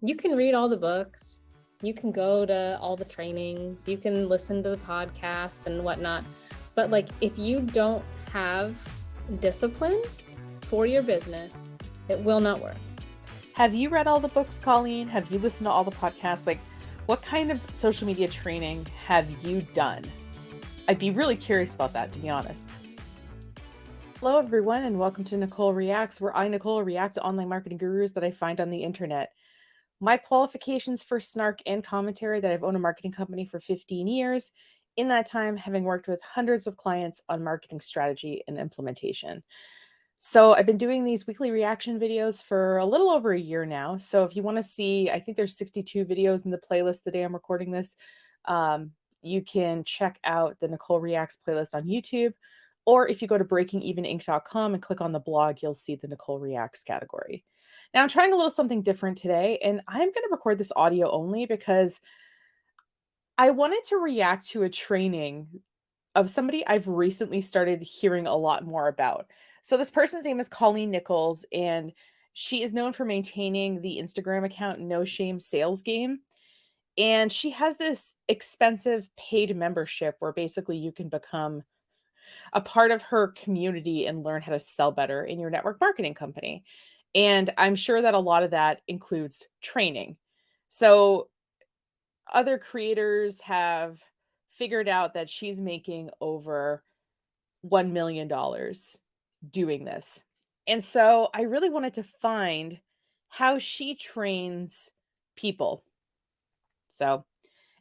You can read all the books. You can go to all the trainings. You can listen to the podcasts and whatnot. But like, if you don't have discipline for your business, it will not work. Have you read all the books, Colleen? Have you listened to all the podcasts? Like, what kind of social media training have you done? I'd be really curious about that, to be honest. Hello, everyone, and welcome to Nicole Reacts, where I, Nicole, react to online marketing gurus that I find on the internet. My qualifications for snark and commentary: that I've owned a marketing company for 15 years. In that time, having worked with hundreds of clients on marketing strategy and implementation. So I've been doing these weekly reaction videos for a little over a year now. So if you want to see, I think there's 62 videos in the playlist the day I'm recording this. You can check out the Nicole Reacts playlist on YouTube. Or if you go to breakingeveninc.com and click on the blog, you'll see the Nicole Reacts category. Now I'm trying a little something different today, and I'm going to record this audio only because I wanted to react to a training of somebody I've recently started hearing a lot more about. So this person's name is Colleen Nichols, and she is known for maintaining the Instagram account No Shame Sales Game. And she has this expensive paid membership where basically you can become a part of her community and learn how to sell better in your network marketing company. And I'm sure that a lot of that includes training. So other creators have figured out that she's making over $1 million doing this. And so I really wanted to find how she trains people. So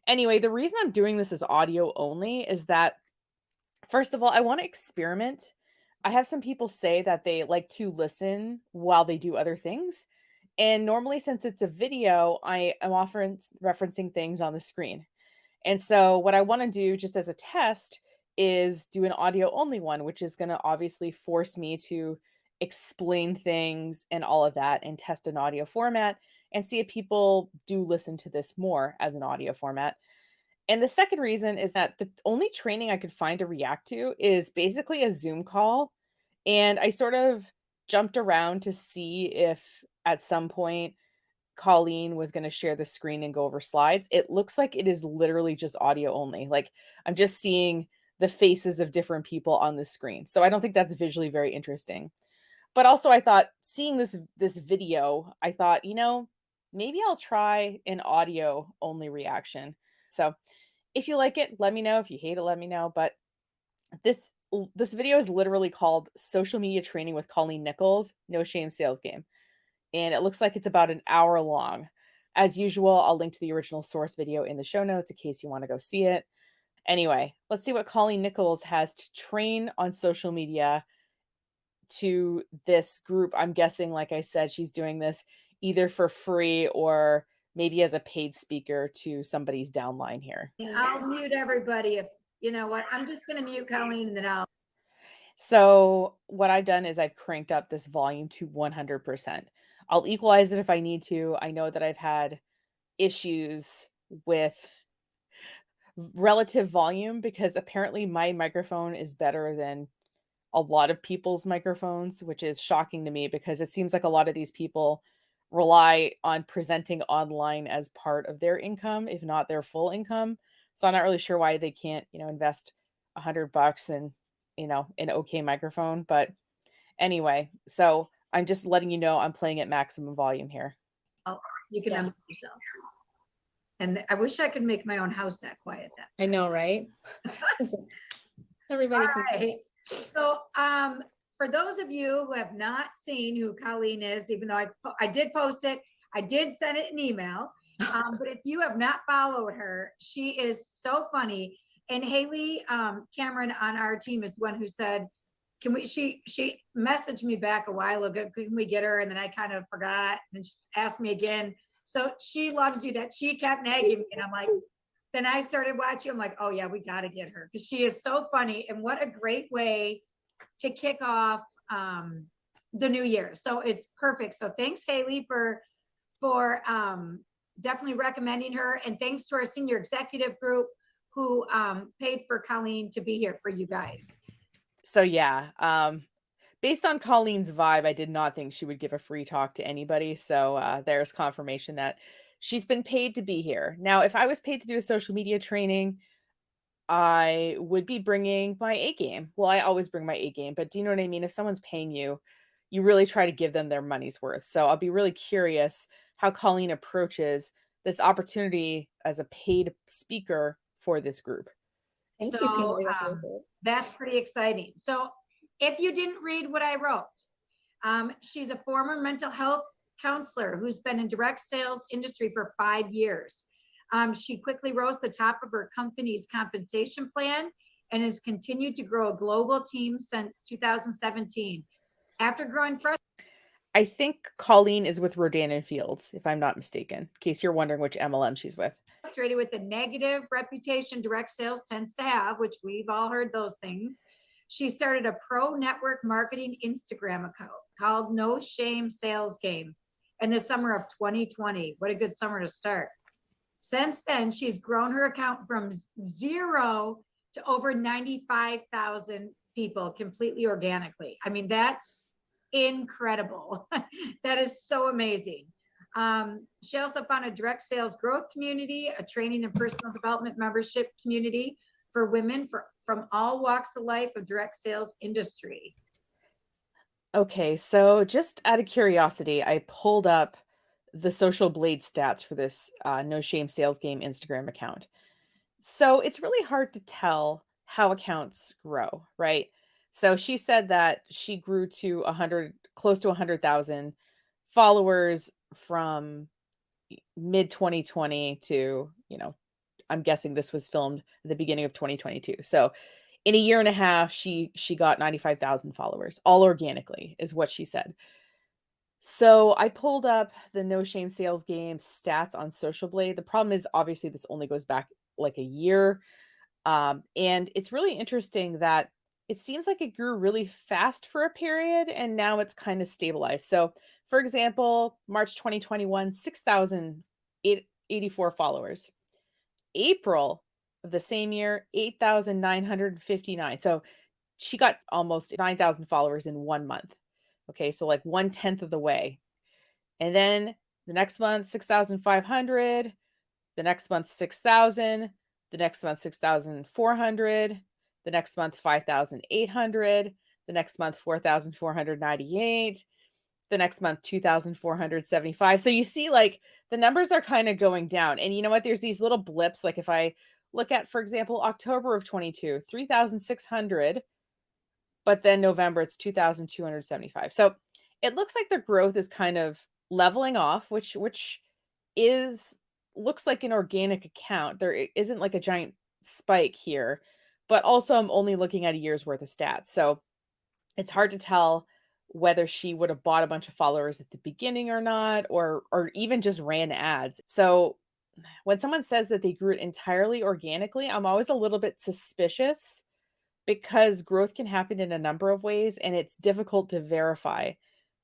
anyway, the reason I'm doing this as audio only is that, first of all, I want to experiment. I have some people say that they like to listen while they do other things. And normally, since it's a video, I am often referencing things on the screen. And so what I want to do just as a test is do an audio only one, which is going to obviously force me to explain things and all of that and test an audio format and see if people do listen to this more as an audio format. And the second reason is that the only training I could find to react to is basically a Zoom call. And I sort of jumped around to see if at some point Colleen was going to share the screen and go over slides. It looks like it is literally just audio only. Like, I'm just seeing the faces of different people on the screen. So I don't think that's visually very interesting. But also I thought, seeing this video, I thought, maybe I'll try an audio only reaction. So if you like it, let me know. If you hate it, let me know. But this video is literally called Social Media Training with Colleen Nichols, No Shame Sales Game. And it looks like it's about an hour long. As usual, I'll link to the original source video in the show notes in case you want to go see it. Anyway, let's see what Colleen Nichols has to train on social media to this group. I'm guessing, like I said, she's doing this either for free or maybe as a paid speaker to somebody's downline here. I'll mute everybody if, you know what, I'm just going to mute Colleen and then I'll. So what I've done is I've cranked up this volume to 100%. I'll equalize it if I need to. I know that I've had issues with relative volume because apparently my microphone is better than a lot of people's microphones, which is shocking to me because it seems like a lot of these people rely on presenting online as part of their income, if not their full income. So I'm not really sure why they can't, invest $100 in, an okay microphone. But anyway, so I'm just letting you know I'm playing at maximum volume here. Oh, you can unmute yourself. And I wish I could make my own house that quiet. I know, right? Everybody can. Right. So for those of you who have not seen who Colleen is, even though I did post it, I did send it an email. But if you have not followed her, she is so funny. And Haley Cameron on our team is the one who said, she messaged me back a while ago, can we get her? And then I kind of forgot and she asked me again. So she loves you, that she kept nagging me. And I'm like, then I started watching. I'm like, oh yeah, we got to get her because she is so funny. And what a great way to kick off the new year. So it's perfect. So thanks, Haley, for definitely recommending her. And thanks to our senior executive group who paid for Colleen to be here for you guys. So yeah, based on Colleen's vibe, I did not think she would give a free talk to anybody. So there's confirmation that she's been paid to be here. Now, if I was paid to do a social media training, I would be bringing my A game. Well, I always bring my A game, but do you know what I mean? If someone's paying you, you really try to give them their money's worth. So I'll be really curious how Colleen approaches this opportunity as a paid speaker for this group. Thank you, So Cindy. That's really cool. that's pretty exciting. So if you didn't read what I wrote, she's a former mental health counselor who's been in direct sales industry for 5 years. She quickly rose to the top of her company's compensation plan and has continued to grow a global team since 2017. After growing I think Colleen is with Rodan and Fields, if I'm not mistaken, in case you're wondering which MLM she's with. frustrated with the negative reputation direct sales tends to have, which we've all heard those things, she started a pro network marketing Instagram account called No Shame Sales Game in the summer of 2020. What a good summer to start. Since then, she's grown her account from 0 to over 95,000 people completely organically. I mean, that's incredible. That is so amazing. She also found a direct sales growth community, a training and personal development membership community for women from all walks of life of direct sales industry. Okay, so just out of curiosity, I pulled up the Social Blade stats for this No Shame Sales Game Instagram account. So it's really hard to tell how accounts grow, right? So she said that she grew to 100, close to 100,000 followers from mid 2020 to, I'm guessing this was filmed at the beginning of 2022. So in a year and a half, she got 95,000 followers, all organically, is what she said. So I pulled up the No Shame Sales Game stats on Social Blade. The problem is obviously this only goes back like a year. And it's really interesting that it seems like it grew really fast for a period and now it's kind of stabilized. So, for example, March 2021, 6,084 followers. April of the same year, 8,959. So she got almost 9,000 followers in 1 month. Okay, so like 1/10 of the way. And then the next month, 6,500. The next month, 6,000. The next month, 6,400. The next month, 5,800. The next month, 4,498. The next month, 2,475. So you see, like, the numbers are kind of going down. And you know what? There's these little blips. Like if I look at, for example, October of 22, 3,600. But then November, it's 2,275. So it looks like the growth is kind of leveling off, which is looks like an organic account. There isn't like a giant spike here, but also I'm only looking at a year's worth of stats. So it's hard to tell whether she would have bought a bunch of followers at the beginning or not, or even just ran ads. So when someone says that they grew it entirely organically, I'm always a little bit suspicious because growth can happen in a number of ways and it's difficult to verify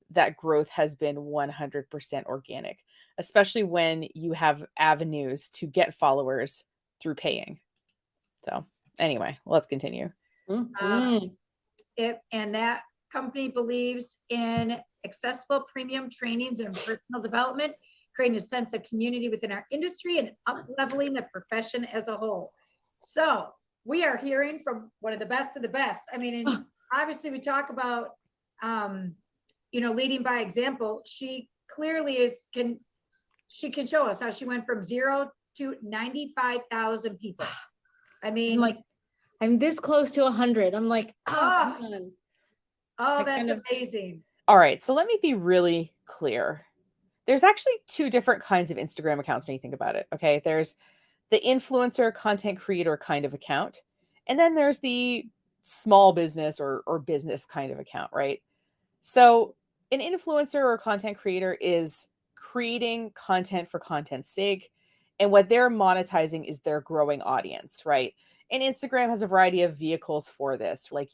that growth has been 100% organic, especially when you have avenues to get followers through paying. So anyway, let's continue. Mhm. And that company believes in accessible premium trainings and personal development, creating a sense of community within our industry and up-leveling the profession as a whole. So we are hearing from one of the best of the best. I mean, and obviously we talk about, leading by example. She clearly can show us how she went from 0 to 95,000 people. I mean, I'm this close to 100. I'm like, oh, come on. that's amazing. All right, so let me be really clear. There's actually two different kinds of Instagram accounts when you think about it. Okay, there's the influencer content creator kind of account, and then there's the small business or business kind of account, right? So an influencer or content creator is creating content for content's sake. And what they're monetizing is their growing audience, right? And Instagram has a variety of vehicles for this. Like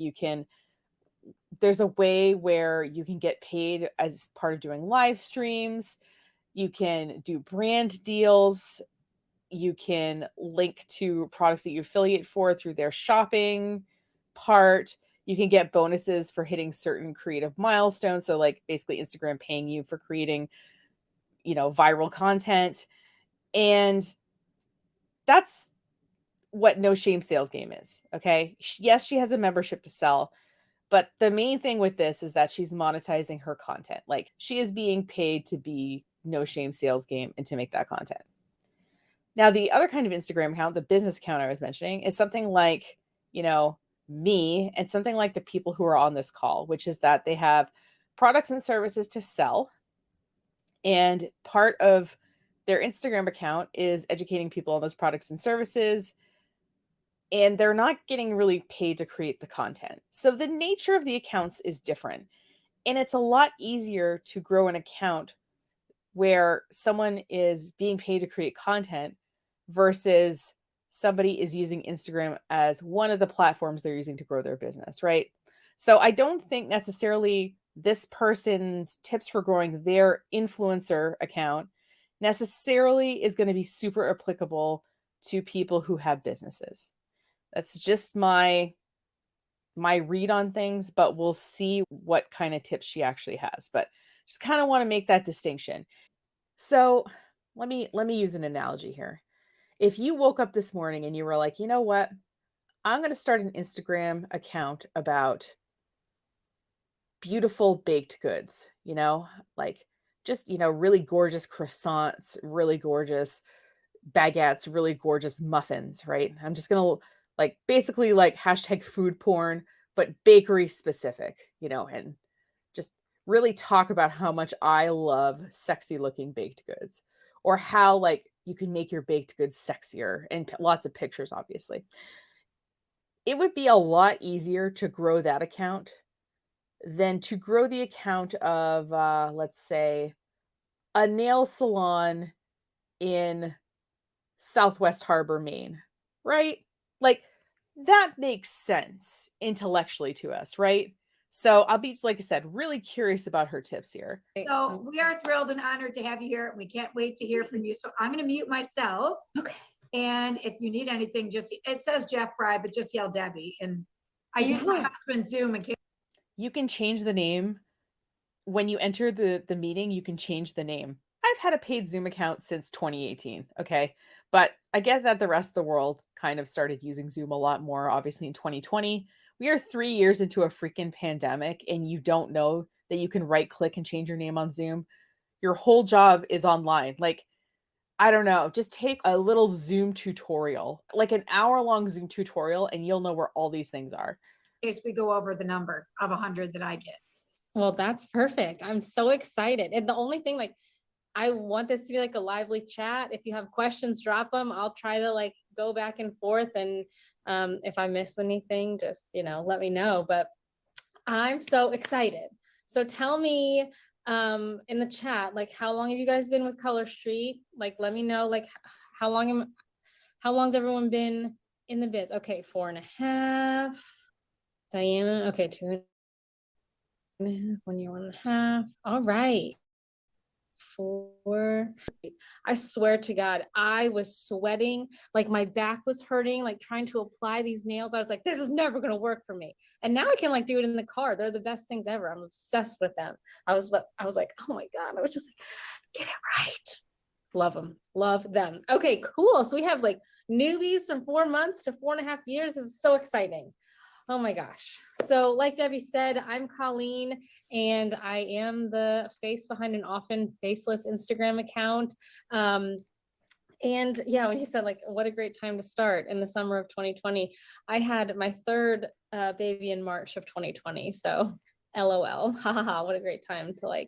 there's a way where you can get paid as part of doing live streams. You can do brand deals. You can link to products that you affiliate for through their shopping part. You can get bonuses for hitting certain creative milestones. So like basically Instagram paying you for creating, viral content. And that's what No Shame Sales Game is. Okay. Yes, she has a membership to sell, but the main thing with this is that she's monetizing her content. Like she is being paid to be No Shame Sales Game and to make that content. Now, the other kind of Instagram account, the business account I was mentioning, is something like, me and something like the people who are on this call, which is that they have products and services to sell. And part of their Instagram account is educating people on those products and services. And they're not getting really paid to create the content. So the nature of the accounts is different. And it's a lot easier to grow an account where someone is being paid to create content versus somebody is using Instagram as one of the platforms they're using to grow their business, right? So I don't think necessarily this person's tips for growing their influencer account necessarily is going to be super applicable to people who have businesses. That's just my read on things, but we'll see what kind of tips she actually has. But just kind of want to make that distinction. So let me use an analogy here. If you woke up this morning and you were like, you know what? I'm going to start an Instagram account about beautiful baked goods, like just, really gorgeous croissants, really gorgeous baguettes, really gorgeous muffins, right? I'm just going to basically hashtag food porn, but bakery specific, and just really talk about how much I love sexy looking baked goods or how you can make your baked goods sexier and lots of pictures, obviously. It would be a lot easier to grow that account than to grow the account of, let's say, a nail salon in Southwest Harbor, Maine, right? That makes sense intellectually to us, right? So I'll be, like I said, really curious about her tips here. So we are thrilled and honored to have you here. We can't wait to hear from you. So I'm going to mute myself. Okay. And if you need anything, it says Jeff Fry, but just yell Debbie. And I use my husband's Zoom in case. You can change the name. When you enter the meeting, you can change the name. I've had a paid Zoom account since 2018. Okay. But I get that the rest of the world kind of started using Zoom a lot more, obviously in 2020. We are 3 years into a freaking pandemic and you don't know that you can right click and change your name on Zoom. Your whole job is online. I don't know, just take a little Zoom tutorial, like an hour-long Zoom tutorial, and you'll know where all these things are. In case we go over the number of 100 that I get. Well, that's perfect. I'm so excited. And the only thing, I want this to be a lively chat. If you have questions, drop them. I'll try to go back and forth. And if I miss anything, just, let me know. But I'm so excited. So tell me in the chat, how long have you guys been with Color Street? Let me know, how long's everyone been in the biz? Okay, 4.5. Diana, okay, 2.5. 1 year, 1.5. All right. 4. I swear to God, I was sweating, my back was hurting, trying to apply these nails. I was like, this is never going to work for me. And now I can do it in the car. They're the best things ever. I'm obsessed with them. I was like, oh my God. I was just get it right. Love them. Love them. Okay, cool. So we have newbies from 4 months to 4.5 years. This is so exciting. Oh my gosh. So like Debbie said, I'm Colleen and I am the face behind an often faceless Instagram account. And yeah, when you said what a great time to start in the summer of 2020, I had my third baby in March of 2020. So LOL, haha, what a great time to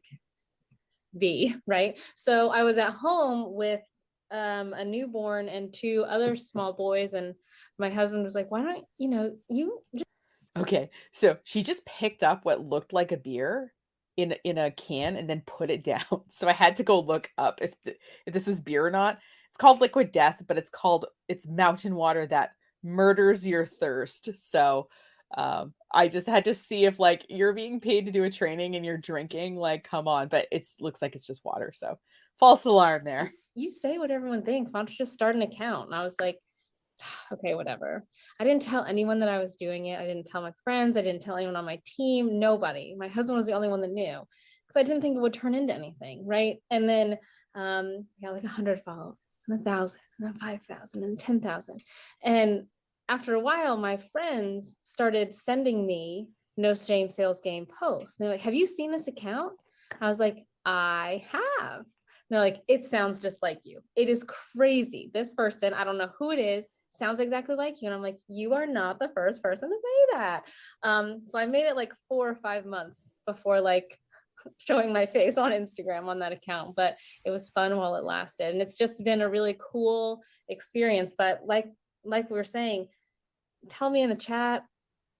be, right? So I was at home with a newborn and 2 other small boys, and my husband was like, why don't you Okay, so she just picked up what looked like a beer in a can and then put it down. So I had to go look up if this was beer or not. It's called Liquid Death, but it's mountain water that murders your thirst. So I just had to see if you're being paid to do a training and you're drinking, come on, but looks like it's just water. So false alarm there. you say what everyone thinks. Why don't you just start an account? And I was like, okay, whatever. I didn't tell anyone that I was doing it. I didn't tell my friends. I didn't tell anyone on my team. Nobody. My husband was the only one that knew because I didn't think it would turn into anything. Right. And then I got like 100 followers and 1,000 and then 5,000 and 10,000. And after a while, my friends started sending me no shame sales game posts. And they're like, have you seen this account? I was like, I have. And they're like, it sounds just like you. It is crazy. This person, I don't know who it is, sounds exactly like you. And I'm like, you are not the first person to say that. So I made it like 4 or 5 months before like showing my face on Instagram on that account, but it was fun while it lasted. And it's just been a really cool experience. But like we were saying, tell me in the chat,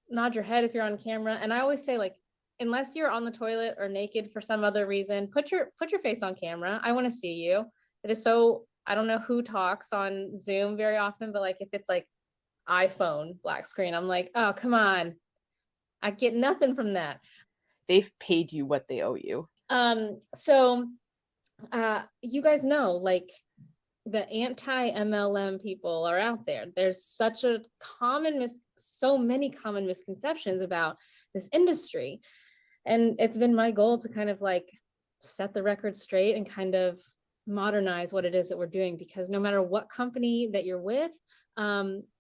nod your head if you're on camera. And I always say, like, unless you're on the toilet or naked for some other reason, put your face on camera. I want to see you. It is so, I don't know who talks on Zoom very often, but like if it's like iPhone black screen, I'm like, oh, come on. I get nothing from that. They've paid you what they owe you. So you guys know, like, the anti-MLM people are out there. There's such a so many common misconceptions about this industry. And it's been my goal to kind of like set the record straight and kind of modernize what it is that we're doing, because no matter what company that you're with,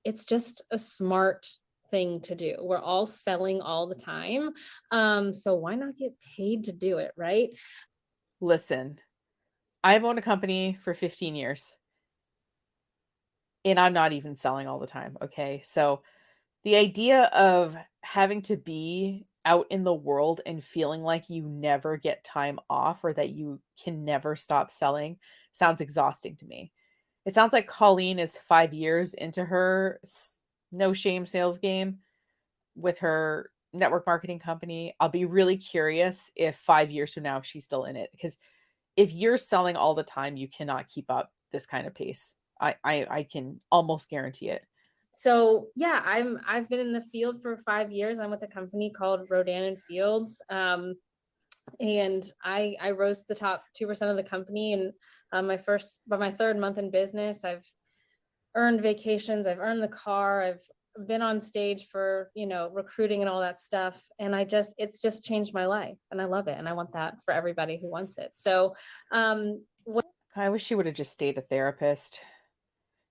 it's just a smart thing to do. We're all selling all the time. So why not get paid to do it, right? Listen, I've owned a company for 15 years and I'm not even selling all the time. Okay. So the idea of having to be out in the world and feeling like you never get time off or that you can never stop selling sounds exhausting to me. It sounds like Colleen is 5 years into her no shame sales game with her network marketing company. I'll be really curious if 5 years from now she's still in it, because if you're selling all the time, you cannot keep up this kind of pace. I can almost guarantee it. So yeah, I've been in the field for 5 years. I'm with a company called Rodan and Fields. And I rose to the top 2% of the company. And by my third month in business, I've earned vacations, I've earned the car, I've been on stage for, recruiting and all that stuff. And it's just changed my life and I love it. And I want that for everybody who wants it. So, I wish she would have just stayed a therapist.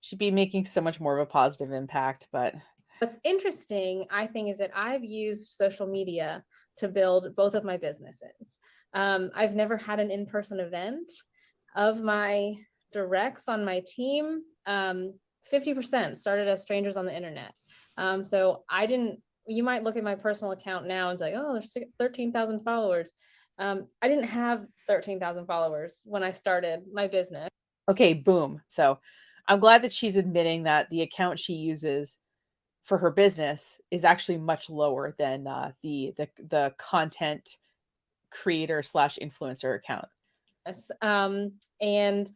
She'd be making so much more of a positive impact. But what's interesting, I think, is that I've used social media to build both of my businesses. I've never had an in-person event. Of my directs on my team, 50% started as strangers on the internet. So you might look at my personal account now and say, oh, there's 13,000 followers. I didn't have 13,000 followers when I started my business. Okay, boom. So I'm glad that she's admitting that the account she uses for her business is actually much lower than the content creator / influencer account. Yes. And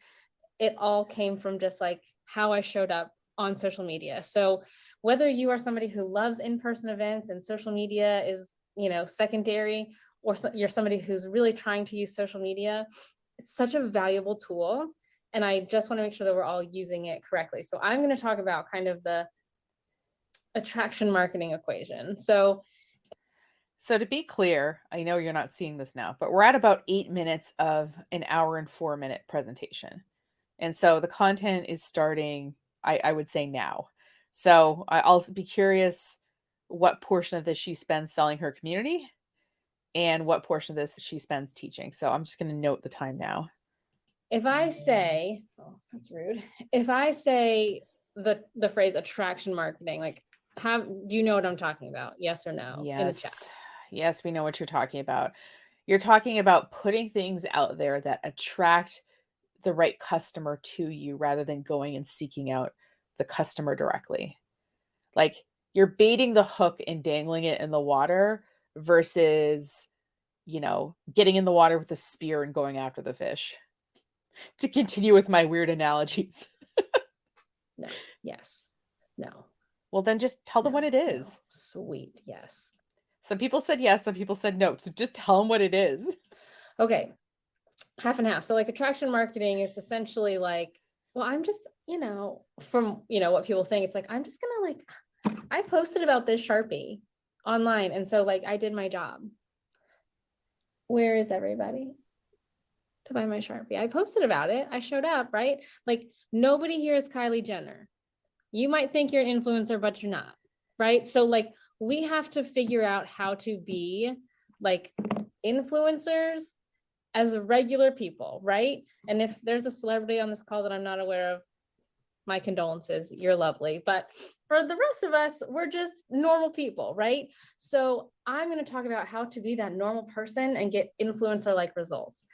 it all came from just like how I showed up on social media. So whether you are somebody who loves in-person events and social media is, secondary, or you're somebody who's really trying to use social media, it's such a valuable tool. And I just want to make sure that we're all using it correctly. So I'm going to talk about kind of the attraction marketing equation. So to be clear, I know you're not seeing this now, but we're at about 8 minutes of an hour and 4-minute presentation. And so the content is starting, I would say, now. So I'll be curious what portion of this she spends selling her community and what portion of this she spends teaching. So I'm just going to note the time now. If I say, oh, that's rude. If I say the phrase attraction marketing, like, do you know what I'm talking about? Yes or no? Yes. In the chat. Yes, we know what you're talking about. You're talking about putting things out there that attract the right customer to you rather than going and seeking out the customer directly. Like, you're baiting the hook and dangling it in the water versus, getting in the water with a spear and going after the fish. To continue with my weird analogies. No. Yes. No. Well, then just tell them what it is. No. Sweet. Yes. Some people said yes, some people said no. So just tell them what it is. Okay. Half and half. So like attraction marketing is essentially like Well, I'm just, from, what people think, it's like, I'm just gonna I posted about this Sharpie online. And so I did my job. Where is everybody to buy my Sharpie? I posted about it. I showed up, right? Like nobody here is Kylie Jenner. You might think you're an influencer, but you're not, right? So we have to figure out how to be like influencers as regular people, right? And if there's a celebrity on this call that I'm not aware of, my condolences, you're lovely. But for the rest of us, we're just normal people, right? So I'm going to talk about how to be that normal person and get influencer-like results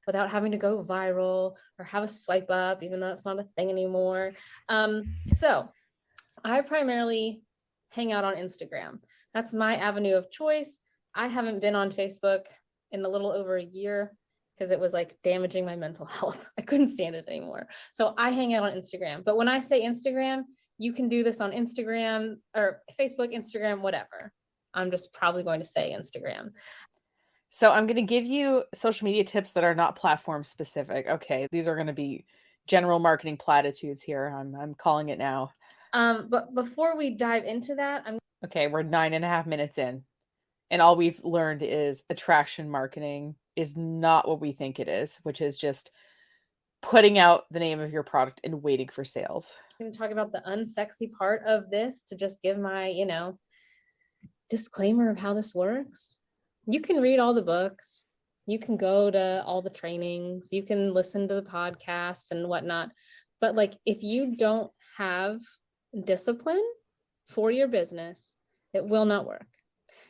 without having to go viral or have a swipe up, even though it's not a thing anymore. So I primarily hang out on Instagram. That's my avenue of choice. I haven't been on Facebook in a little over a year because it was damaging my mental health. I couldn't stand it anymore. So I hang out on Instagram. But when I say Instagram, you can do this on Instagram or Facebook, Instagram, whatever. I'm just probably going to say Instagram. So I'm going to give you social media tips that are not platform specific. Okay, these are going to be general marketing platitudes here. I'm calling it now. But before we dive into that, okay, we're 9.5 minutes in, and all we've learned is attraction marketing is not what we think it is, which is just putting out the name of your product and waiting for sales. I'm going to talk about the unsexy part of this to just give my, disclaimer of how this works. You can read all the books. You can go to all the trainings. You can listen to the podcasts and whatnot. But if you don't have discipline for your business, it will not work.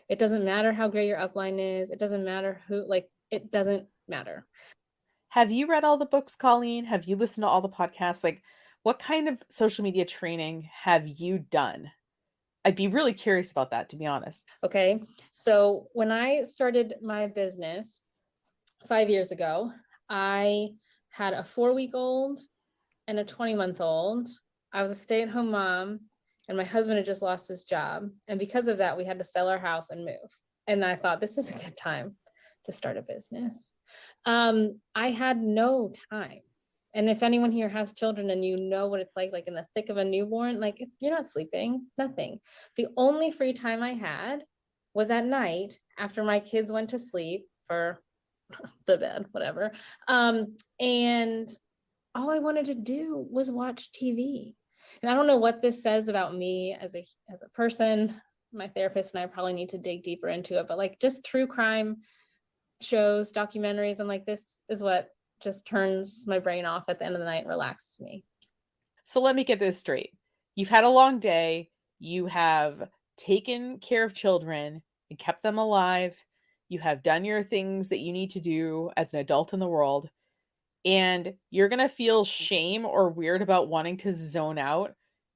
It doesn't matter how great your upline is. It doesn't matter who, it doesn't matter. Have you read all the books, Colleen? Have you listened to all the podcasts? What kind of social media training have you done? I'd be really curious about that, to be honest. Okay. So when I started my business 5 years ago, I had a 4-week-old and a 20-month-old. I was a stay-at-home mom, and my husband had just lost his job. And because of that, we had to sell our house and move. And I thought, this is a good time to start a business. I had no time. And if anyone here has children and you know what it's like in the thick of a newborn, you're not sleeping, nothing. The only free time I had was at night after my kids went to sleep for the bed, whatever. And all I wanted to do was watch TV. And I don't know what this says about me as a person. My therapist and I probably need to dig deeper into it, but just true crime shows, documentaries, and this is what just turns my brain off at the end of the night and relaxes me. So let me get this straight. You've had a long day. You have taken care of children and kept them alive. You have done your things that you need to do as an adult in the world. And you're going to feel shame or weird about wanting to zone out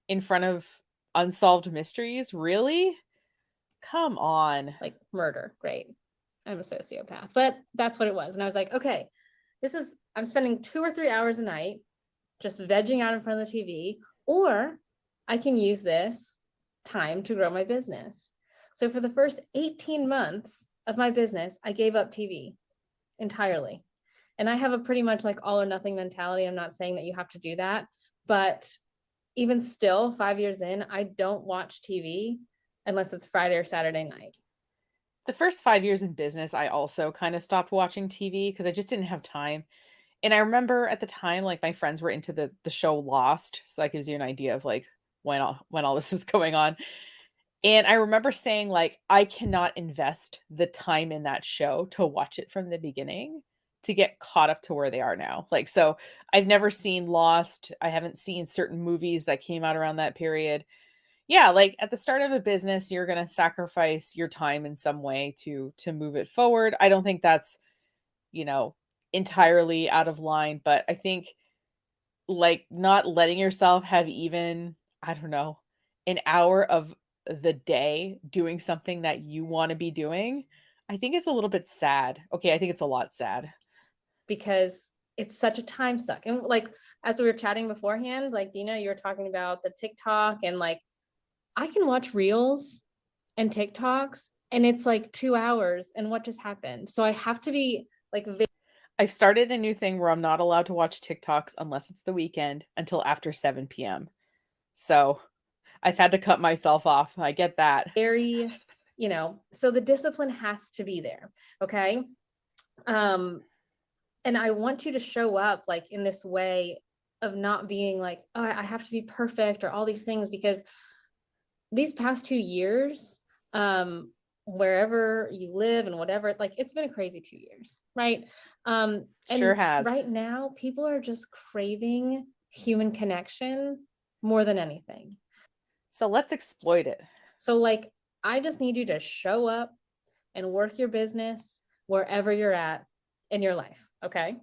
in front of unsolved mysteries. Really? Come on. Murder. Great. I'm a sociopath, but that's what it was. And I was like, okay, I'm spending 2 or 3 hours a night just vegging out in front of the TV, or I can use this time to grow my business. So for the first 18 months of my business, I gave up TV entirely. And I have a pretty much all or nothing mentality. I'm not saying that you have to do that, but even still, 5 years in, I don't watch TV unless it's Friday or Saturday night. The first 5 years in business, I also kind of stopped watching TV because I just didn't have time. And I remember at the time, my friends were into the show Lost. So that gives you an idea of when all this was going on. And I remember saying I cannot invest the time in that show to watch it from the beginning to get caught up to where they are now. So I've never seen Lost. I haven't seen certain movies that came out around that period. Yeah, at the start of a business, you're going to sacrifice your time in some way to move it forward. I don't think that's, entirely out of line, but I think not letting yourself have even, I don't know, an hour of the day doing something that you want to be doing, I think it's a little bit sad. Okay, I think it's a lot sad. Because it's such a time suck. And as we were chatting beforehand, Dina, you were talking about the TikTok, and I can watch reels and TikToks and it's 2 hours and what just happened. So I have to be I've started a new thing where I'm not allowed to watch TikToks unless it's the weekend until after 7 p.m. So I've had to cut myself off. I get that. Very, so the discipline has to be there. Okay. And I want you to show up like in this way of not being like, oh, I have to be perfect or all these things, because these past 2 years, wherever you live and whatever, like it's been a crazy 2 years, right? And Sure has. right now people are just craving human connection more than anything. So let's exploit it. So like, I just need you to show up and work your business wherever you're at in your life. Okay.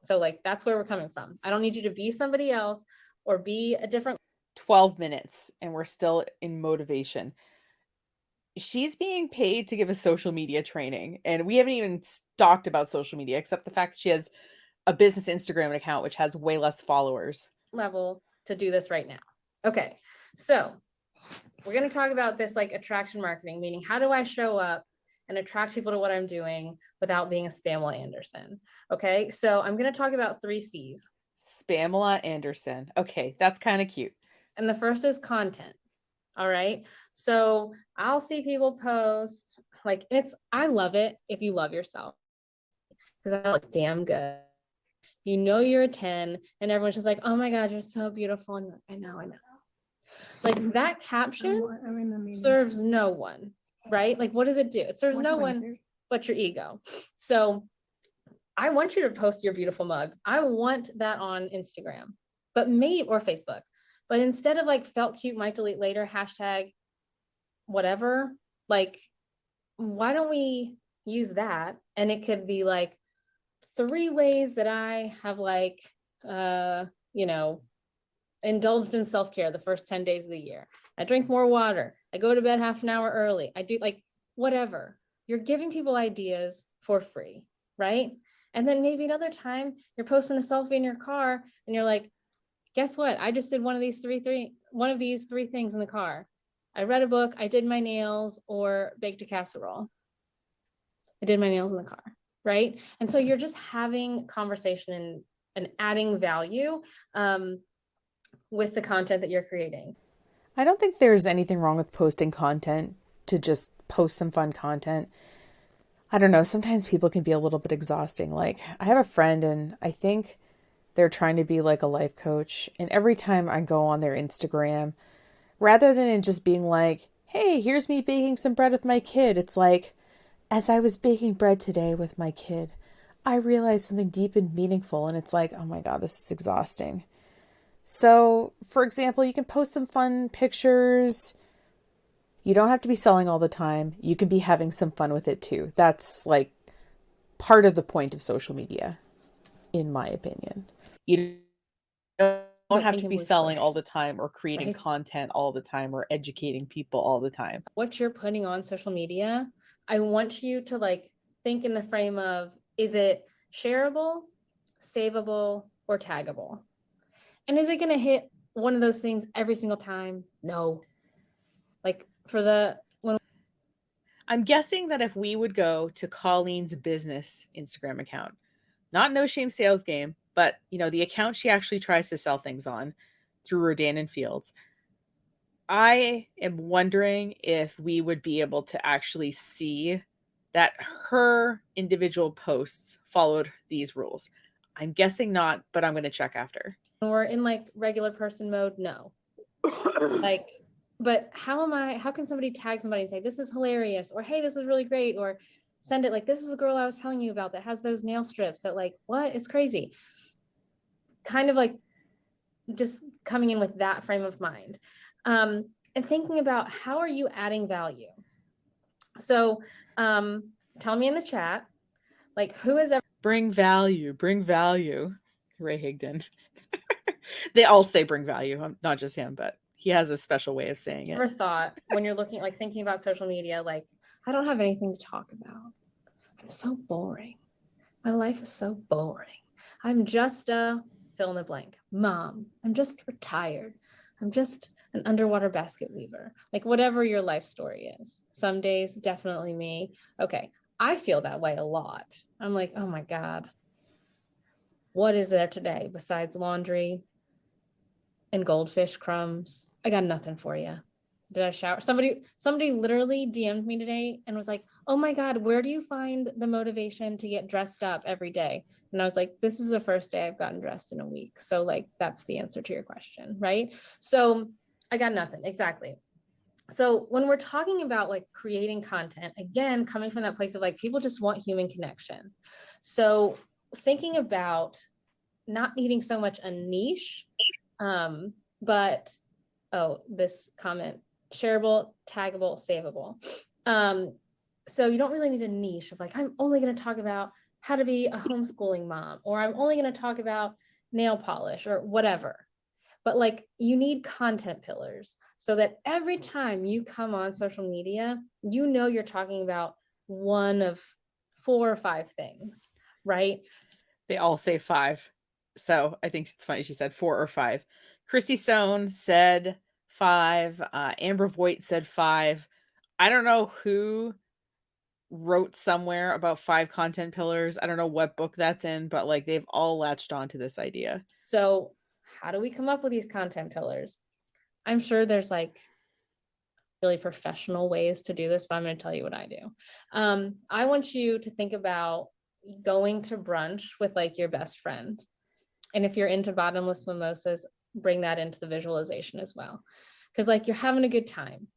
So like, that's where we're coming from. I don't need you to be somebody else or be a different 12 minutes and we're still in motivation. She's being paid to give a social media training, and we haven't even talked about social media except the fact that she has a business Instagram account which has way less followers. level to do this right now. Okay. So we're going to talk about this like attraction marketing, meaning how do I show up and attract people to what I'm doing without being a Spamela Anderson? Okay. So I'm going to talk about 3 C's. Spamela Anderson. Okay. That's kind of cute. And the first is content. All right. So I'll see people post like I love it if you love yourself, because I look damn good. You know, you're a 10 and everyone's just like, oh my God, you're so beautiful. And I know. Like that caption serves no one, right? Like, what does it do? It serves no one but your ego. So I want you to post your beautiful mug. I want that on Instagram, but maybe, or Facebook. But instead of like felt cute, might delete later, hashtag whatever, like, why don't we use that? And it could be like 3 ways that I have like, indulged in self-care the first 10 days of the year. I drink more water. I go to bed half an hour early. I do like whatever. You're giving people ideas for free, right? And then maybe another time you're posting a selfie in your car and you're like, guess what? I just did one of these three things in the car. I read a book, I did my nails, or baked a casserole. I did my nails in the car, right? And so you're just having conversation and adding value with the content that you're creating. I don't think there's anything wrong with posting content to just post some fun content. I don't know, sometimes people can be a little bit exhausting. Like, I have a friend and I think they're trying to be like a life coach. And every time I go on their Instagram, rather than it just being like, hey, here's me baking some bread with my kid, it's like, as I was baking bread today with my kid, I realized something deep and meaningful. And it's like, oh my God, this is exhausting. So, for example, you can post some fun pictures. You don't have to be selling all the time. You can be having some fun with it too. That's like part of the point of social media, in my opinion. You don't have to be selling all the time or creating content all the time or educating people all the time. What you're putting on social media, I want you to like think in the frame of, is it shareable, savable, or taggable? And is it going to hit one of those things every single time? No. Like I'm guessing that if we would go to Colleen's business Instagram account, not No Shame Sales Game, but the account she actually tries to sell things on through Rodan and Fields, I am wondering if we would be able to actually see that her individual posts followed these rules. I'm guessing not, but I'm going to check after. We're in like regular person mode. No. Like, but how can somebody tag somebody and say, this is hilarious, or, hey, this is really great, or send it like, this is the girl I was telling you about that has those nail strips that like, what? It's crazy. Kind of like just coming in with that frame of mind. And thinking about how are you adding value? So tell me in the chat, like, who has ever bring value, Ray Higdon. They all say bring value, not just him, but he has a special way of saying it. Ever thought when you're thinking about social media, like, I don't have anything to talk about. I'm so boring. My life is so boring. I'm just a fill in the blank mom. I'm just retired. I'm just an underwater basket weaver. Like, whatever your life story is. Some days, definitely me. Okay. I feel that way a lot. I'm like, oh my God, What is there today besides laundry and goldfish crumbs? I got nothing for you. Did I shower? Somebody literally DM'd me today and was like, oh my God, where do you find the motivation to get dressed up every day? And I was like, this is the first day I've gotten dressed in a week. So like, that's the answer to your question, right? So I got nothing, exactly. So when we're talking about like creating content, again, coming from that place of like, people just want human connection. So thinking about not needing so much a niche, but, oh, this comment, shareable, taggable, savable. So you don't really need a niche of like, I'm only going to talk about how to be a homeschooling mom, or I'm only going to talk about nail polish or whatever. But like, you need content pillars so that every time you come on social media, you know you're talking about one of 4 or 5 things, right? They all say 5. So I think it's funny she said 4 or 5. Chrissy Sohn said 5. Amber Voigt said 5. I don't know who wrote somewhere about 5 content pillars. I don't know what book that's in, but like they've all latched onto this idea. So how do we come up with these content pillars? I'm sure there's like really professional ways to do this, but I'm going to tell you what I do. I want you to think about going to brunch with like your best friend. And if you're into bottomless mimosas, bring that into the visualization as well. Because like, you're having a good time.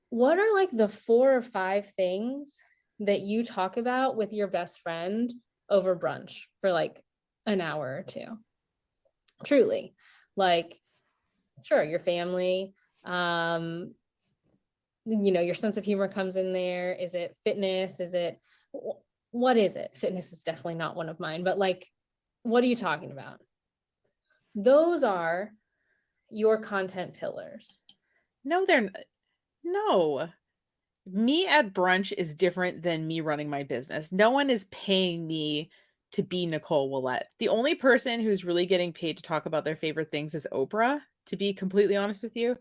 What are like the 4 or 5 things that you talk about with your best friend over brunch for like an hour or 2? Truly, like, sure, your family, your sense of humor comes in there. Is it fitness? What is it? Fitness is definitely not one of mine, but like, what are you talking about? Those are your content pillars. No, no. Me at brunch is different than me running my business. No one is paying me to be Nicole Willette. The only person who's really getting paid to talk about their favorite things is Oprah, to be completely honest with you.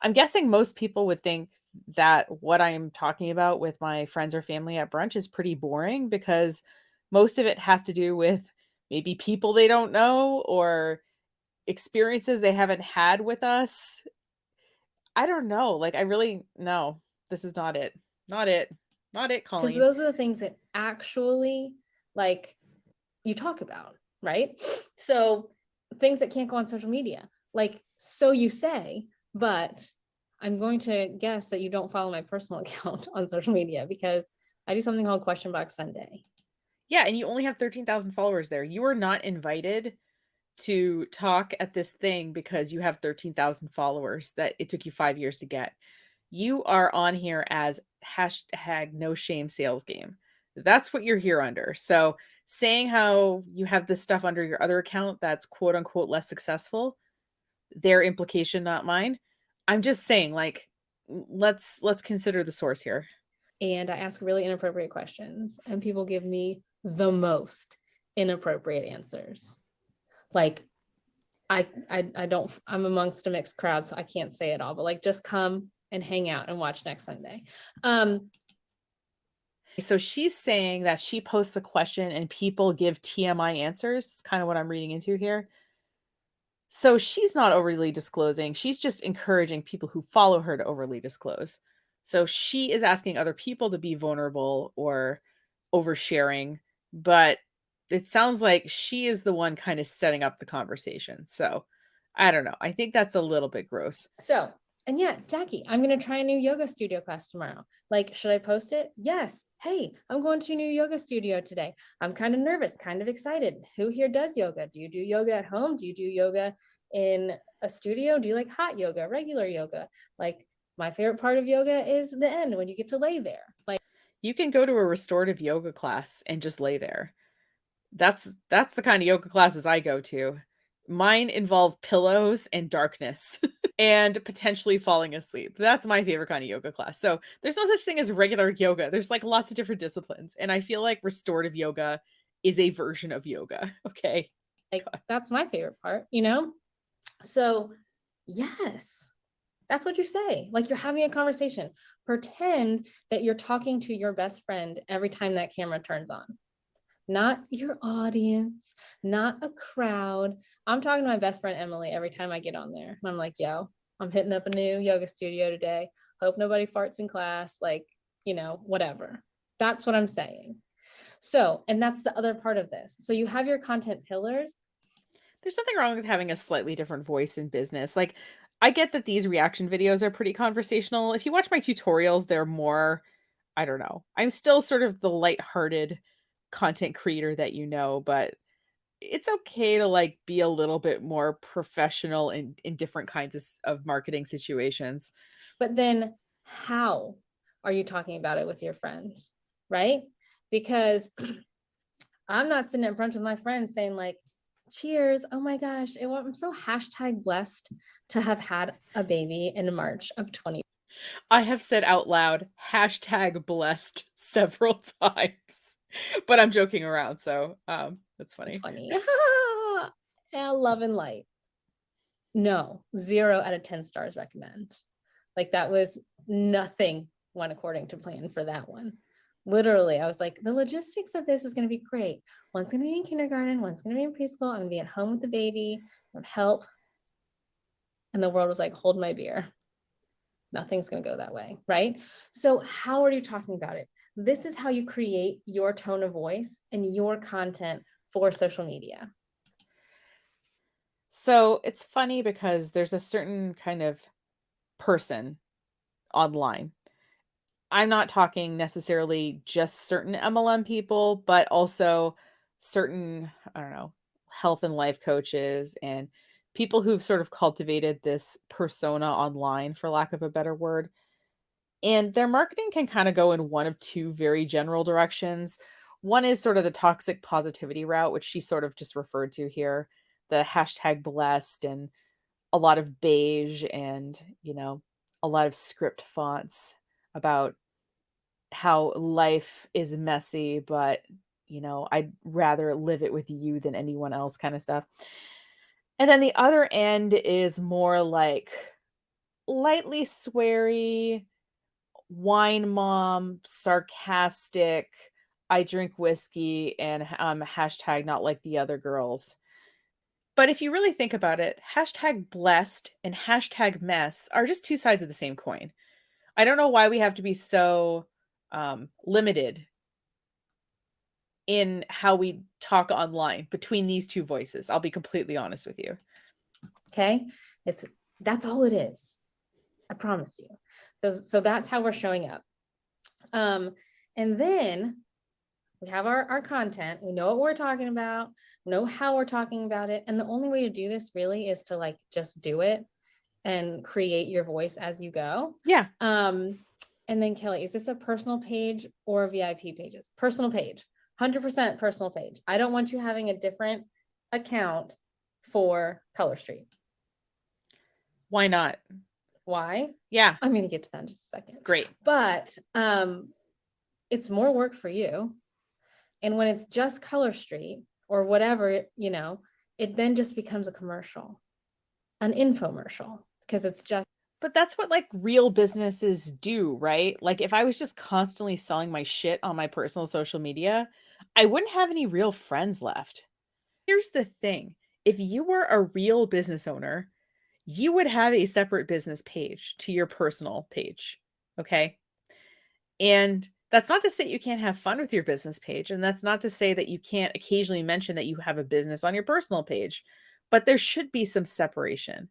I'm guessing most people would think that what I'm talking about with my friends or family at brunch is pretty boring because most of it has to do with maybe people they don't know or experiences they haven't had with us. I don't know. Like, I really, no, this is not it. Not it. Not it, Because Colleen. those are the things that actually like you talk about, right? So things that can't go on social media, like, so you say, but I'm going to guess that you don't follow my personal account on social media because I do something called Question Box Sunday. Yeah, and you only have 13,000 followers there. You are not invited to talk at this thing because you have 13,000 followers that it took you 5 years to get. You are on here as hashtag no shame sales game. That's what you're here under. So saying how you have this stuff under your other account that's quote unquote less successful, their implication, not mine. I'm just saying, like, let's consider the source here. And I ask really inappropriate questions, and people give me the most inappropriate answers. Like, I don't, I'm amongst a mixed crowd, so I can't say it all, but like, just come and hang out and watch next Sunday. So she's saying that she posts a question and people give TMI answers. It's kind of what I'm reading into here. So she's not overly disclosing. She's just encouraging people who follow her to overly disclose. So she is asking other people to be vulnerable or oversharing, but it sounds like she is the one kind of setting up the conversation. So I don't know. I think that's a little bit gross. So, and yeah, Jackie, I'm going to try a new yoga studio class tomorrow. Like, should I post it? Yes. Hey, I'm going to a new yoga studio today. I'm kind of nervous, kind of excited. Who here does yoga? Do you do yoga at home? Do you do yoga in a studio? Do you like hot yoga, regular yoga? Like, my favorite part of yoga is the end when you get to lay there. Like, you can go to a restorative yoga class and just lay there. That's the kind of yoga classes I go to. Mine involve pillows and darkness and potentially falling asleep. That's my favorite kind of yoga class. So there's no such thing as regular yoga. There's like lots of different disciplines. And I feel like restorative yoga is a version of yoga. Okay. like that's my favorite part, you know? So yes, that's what you say. Like, you're having a conversation. Pretend that you're talking to your best friend every time that camera turns on. not your audience, not a crowd. I'm talking to my best friend Emily every time I get on there. And I'm like, yo, I'm hitting up a new yoga studio today. Hope nobody farts in class, like, whatever. That's what I'm saying. So, and that's the other part of this. So you have your content pillars. There's nothing wrong with having a slightly different voice in business. Like, I get that these reaction videos are pretty conversational. If you watch my tutorials, they're more, I don't know. I'm still sort of the lighthearted content creator that but it's okay to like be a little bit more professional in different kinds of marketing situations. But then how are you talking about it with your friends? Right? Because I'm not sitting at brunch with my friends saying like, cheers. Oh my gosh. I'm so #blessed to have had a baby in March of 20. I have said out loud #blessed several times, but I'm joking around. So that's funny. 20. Love and light. No, 0 out of 10 stars recommend. Like that was nothing went according to plan for that one. Literally, I was like, the logistics of this is going to be great. One's going to be in kindergarten, one's going to be in preschool. I'm going to be at home with the baby, with help. And the world was like, hold my beer. Nothing's going to go that way, right? So how are you talking about it? This is how you create your tone of voice and your content for social media. So it's funny because there's a certain kind of person online. I'm not talking necessarily just certain MLM people, but also certain, I don't know, health and life coaches and people who've sort of cultivated this persona online, for lack of a better word. And their marketing can kind of go in one of two very general directions. One is sort of the toxic positivity route, which she sort of just referred to here, the #blessed and a lot of beige and, a lot of script fonts about how life is messy, but, I'd rather live it with you than anyone else kind of stuff. And then the other end is more like lightly sweary, wine mom, sarcastic, I drink whiskey and #not like the other girls. But if you really think about it, #blessed and #mess are just two sides of the same coin. I don't know why we have to be so limited in how we talk online between these two voices. I'll be completely honest with you. Okay. That's all it is. I promise you. So that's how we're showing up. And then we have our content. We know what we're talking about, know how we're talking about it. And the only way to do this really is to like just do it and create your voice as you go. Yeah. And then Kelly, is this a personal page or VIP pages? Personal page, 100% personal page. I don't want you having a different account for Color Street. Why not? Why? Yeah. I'm going to get to that in just a second. Great. But it's more work for you. And when it's just Color Street or whatever, it then just becomes a commercial, an infomercial, because it's just. But that's what like real businesses do, right? Like if I was just constantly selling my shit on my personal social media, I wouldn't have any real friends left. Here's the thing. If you were a real business owner, you would have a separate business page to your personal page. Okay. And that's not to say you can't have fun with your business page. And that's not to say that you can't occasionally mention that you have a business on your personal page, but there should be some separation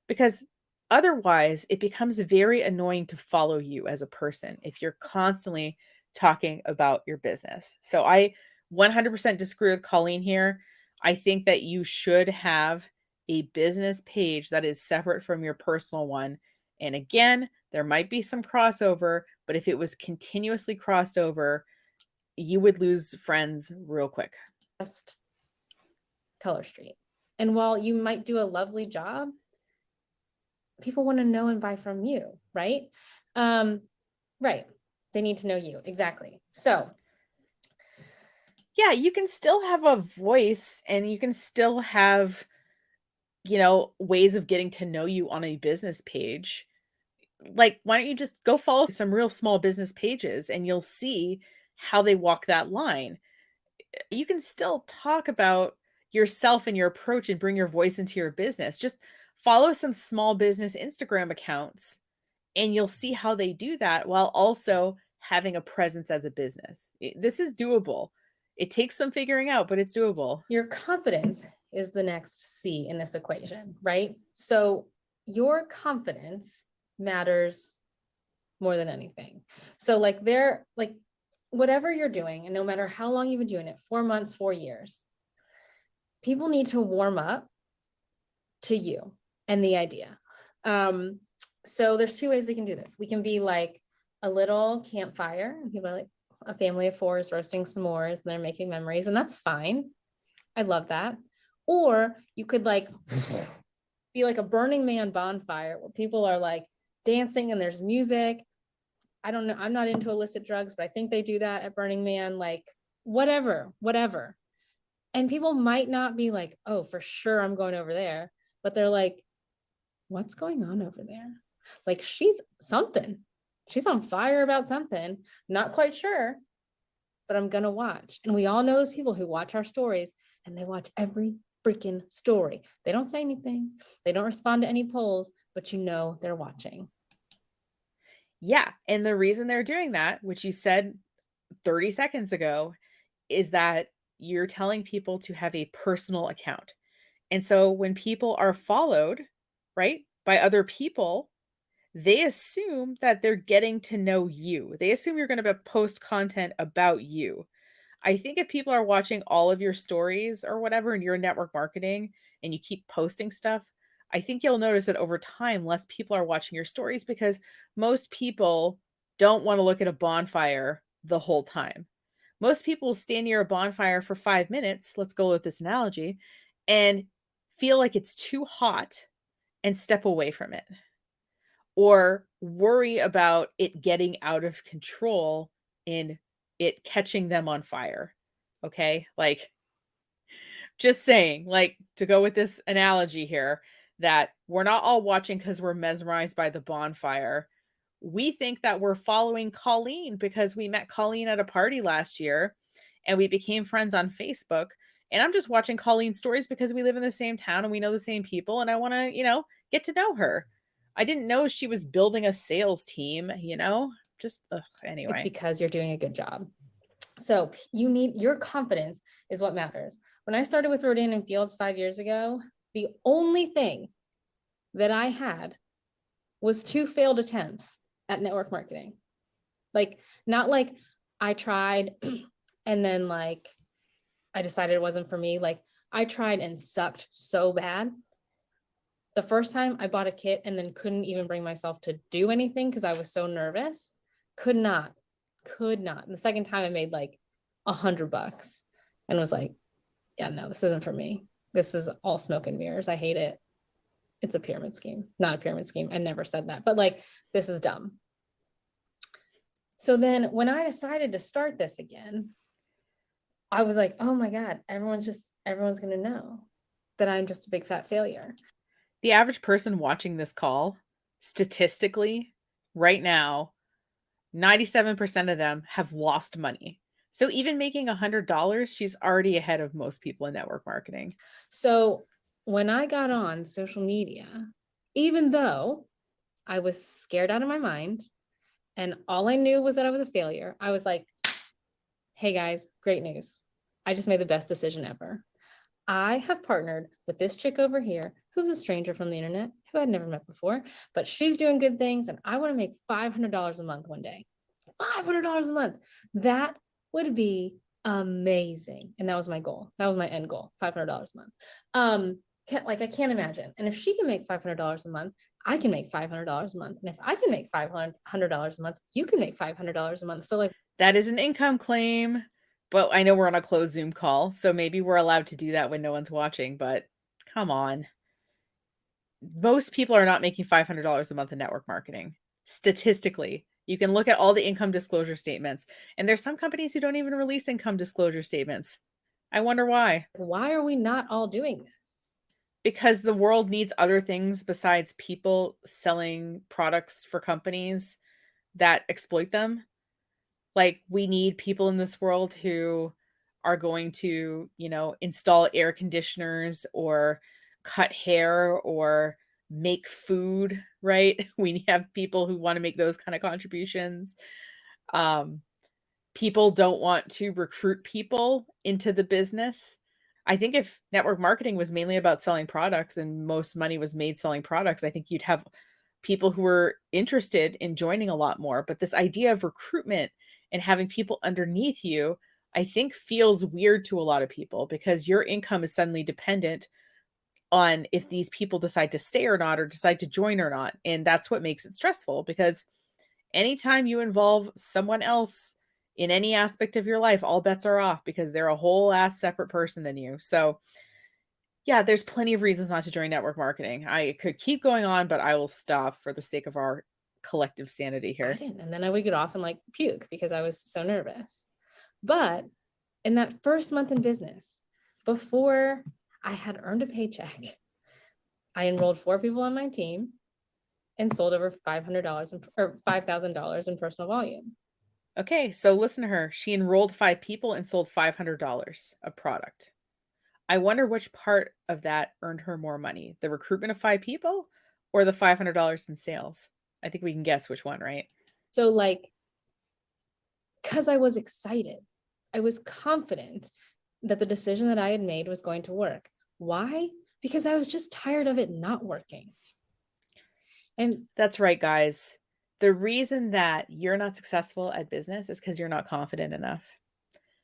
because otherwise it becomes very annoying to follow you as a person if you're constantly talking about your business. So I 100% disagree with Colleen here. I think that you should have a business page that is separate from your personal one. And again, there might be some crossover, but if it was continuously crossed over, you would lose friends real quick. Just Color Street. And while you might do a lovely job, people want to know and buy from you, right? Right. They need to know you. Exactly. So yeah, you can still have a voice and you can still have, ways of getting to know you on a business page. Like, why don't you just go follow some real small business pages and you'll see how they walk that line. you can still talk about yourself and your approach and bring your voice into your business. Just follow some small business Instagram accounts and you'll see how they do that while also having a presence as a business. This is doable. It takes some figuring out, but it's doable. Your confidence is the next C in this equation, right? So your confidence matters more than anything. So like whatever you're doing, and no matter how long you've been doing it, 4 months, 4 years, people need to warm up to you and the idea. So there's 2 ways we can do this. We can be like a little campfire, and people are like a family of 4 is roasting s'mores and they're making memories, and that's fine. I love that. Or you could like be like a Burning Man bonfire where people are like dancing and there's music. I don't know. I'm not into illicit drugs, but I think they do that at Burning Man, like whatever. And people might not be like, oh, for sure I'm going over there, but they're like, what's going on over there? Like she's something. She's on fire about something. Not quite sure, but I'm gonna watch. And we all know those people who watch our stories and they watch every freaking story. They don't say anything. They don't respond to any polls, but you know they're watching. Yeah. And the reason they're doing that, which you said 30 seconds ago, is that you're telling people to have a personal account. And so when people are followed, right, by other people, they assume that they're getting to know you. They assume you're going to post content about you. I think if people are watching all of your stories or whatever and you're network marketing and you keep posting stuff, I think you'll notice that over time, less people are watching your stories because most people don't want to look at a bonfire the whole time. Most people will stand near a bonfire for 5 minutes, let's go with this analogy, and feel like it's too hot and step away from it. Or worry about it getting out of control and it catching them on fire. Okay? Like, just saying, like, to go with this analogy here, that we're not all watching because we're mesmerized by the bonfire. We think that we're following Colleen because we met Colleen at a party last year and we became friends on Facebook. And I'm just watching Colleen's stories because we live in the same town and we know the same people and I want to, get to know her. I didn't know she was building a sales team, just anyway. It's because you're doing a good job. So you need your confidence is what matters. When I started with Rodan and Fields 5 years ago, the only thing that I had was 2 failed attempts at network marketing. Like, not like I tried and then like I decided it wasn't for me. Like I tried and sucked so bad. The first time I bought a kit and then couldn't even bring myself to do anything because I was so nervous. Could not. And the second time I made like $100 and was like, yeah, no, this isn't for me. This is all smoke and mirrors. I hate it. It's a pyramid scheme. Not a pyramid scheme. I never said that, but like, this is dumb. So then when I decided to start this again, I was like, oh my God, everyone's going to know that I'm just a big fat failure. The average person watching this call, statistically, right now, 97% of them have lost money. So even making $100, she's already ahead of most people in network marketing. So when I got on social media, even though I was scared out of my mind and all I knew was that I was a failure, I was like, hey guys, great news. I just made the best decision ever. I have partnered with this chick over here who's a stranger from the internet who I'd never met before, but she's doing good things and I want to make $500 a month one day. $500 a month. That would be amazing. And that was my goal. That was my end goal, $500 a month. I can't imagine. And if she can make $500 a month, I can make $500 a month. And if I can make $500 a month, you can make $500 a month. So like, that is an income claim. But I know we're on a closed Zoom call, so maybe we're allowed to do that when no one's watching, but come on. Most people are not making $500 a month in network marketing. Statistically, you can look at all the income disclosure statements, and there's some companies who don't even release income disclosure statements. I wonder why. Why are we not all doing this? Because the world needs other things besides people selling products for companies that exploit them. Like, we need people in this world who are going to, install air conditioners or cut hair or make food, right? We have people who want to make those kind of contributions. Um, People don't want to recruit people into the business. I think if network marketing was mainly about selling products and most money was made selling products, I think you'd have people who were interested in joining a lot more. But this idea of recruitment and having people underneath you, I think feels weird to a lot of people because your income is suddenly dependent on if these people decide to stay or not, or decide to join or not. And that's what makes it stressful because anytime you involve someone else in any aspect of your life, all bets are off because they're a whole ass separate person than you. So, yeah, there's plenty of reasons not to join network marketing. I could keep going on, but I will stop for the sake of our collective sanity I here. didn't. And then I would get off and like puke because I was so nervous. But in that first month in business, before I had earned a paycheck, I enrolled 4 people on my team and sold over $500 or $5,000 in personal volume. Okay, so listen to her. She enrolled 5 people and sold $500 of product. I wonder which part of that earned her more money, the recruitment of 5 people or the $500 in sales. I think we can guess which one, right? So like, because I was excited, I was confident that the decision that I had made was going to work. Why? Because I was just tired of it not working. And that's right, guys. The reason that you're not successful at business is because you're not confident enough.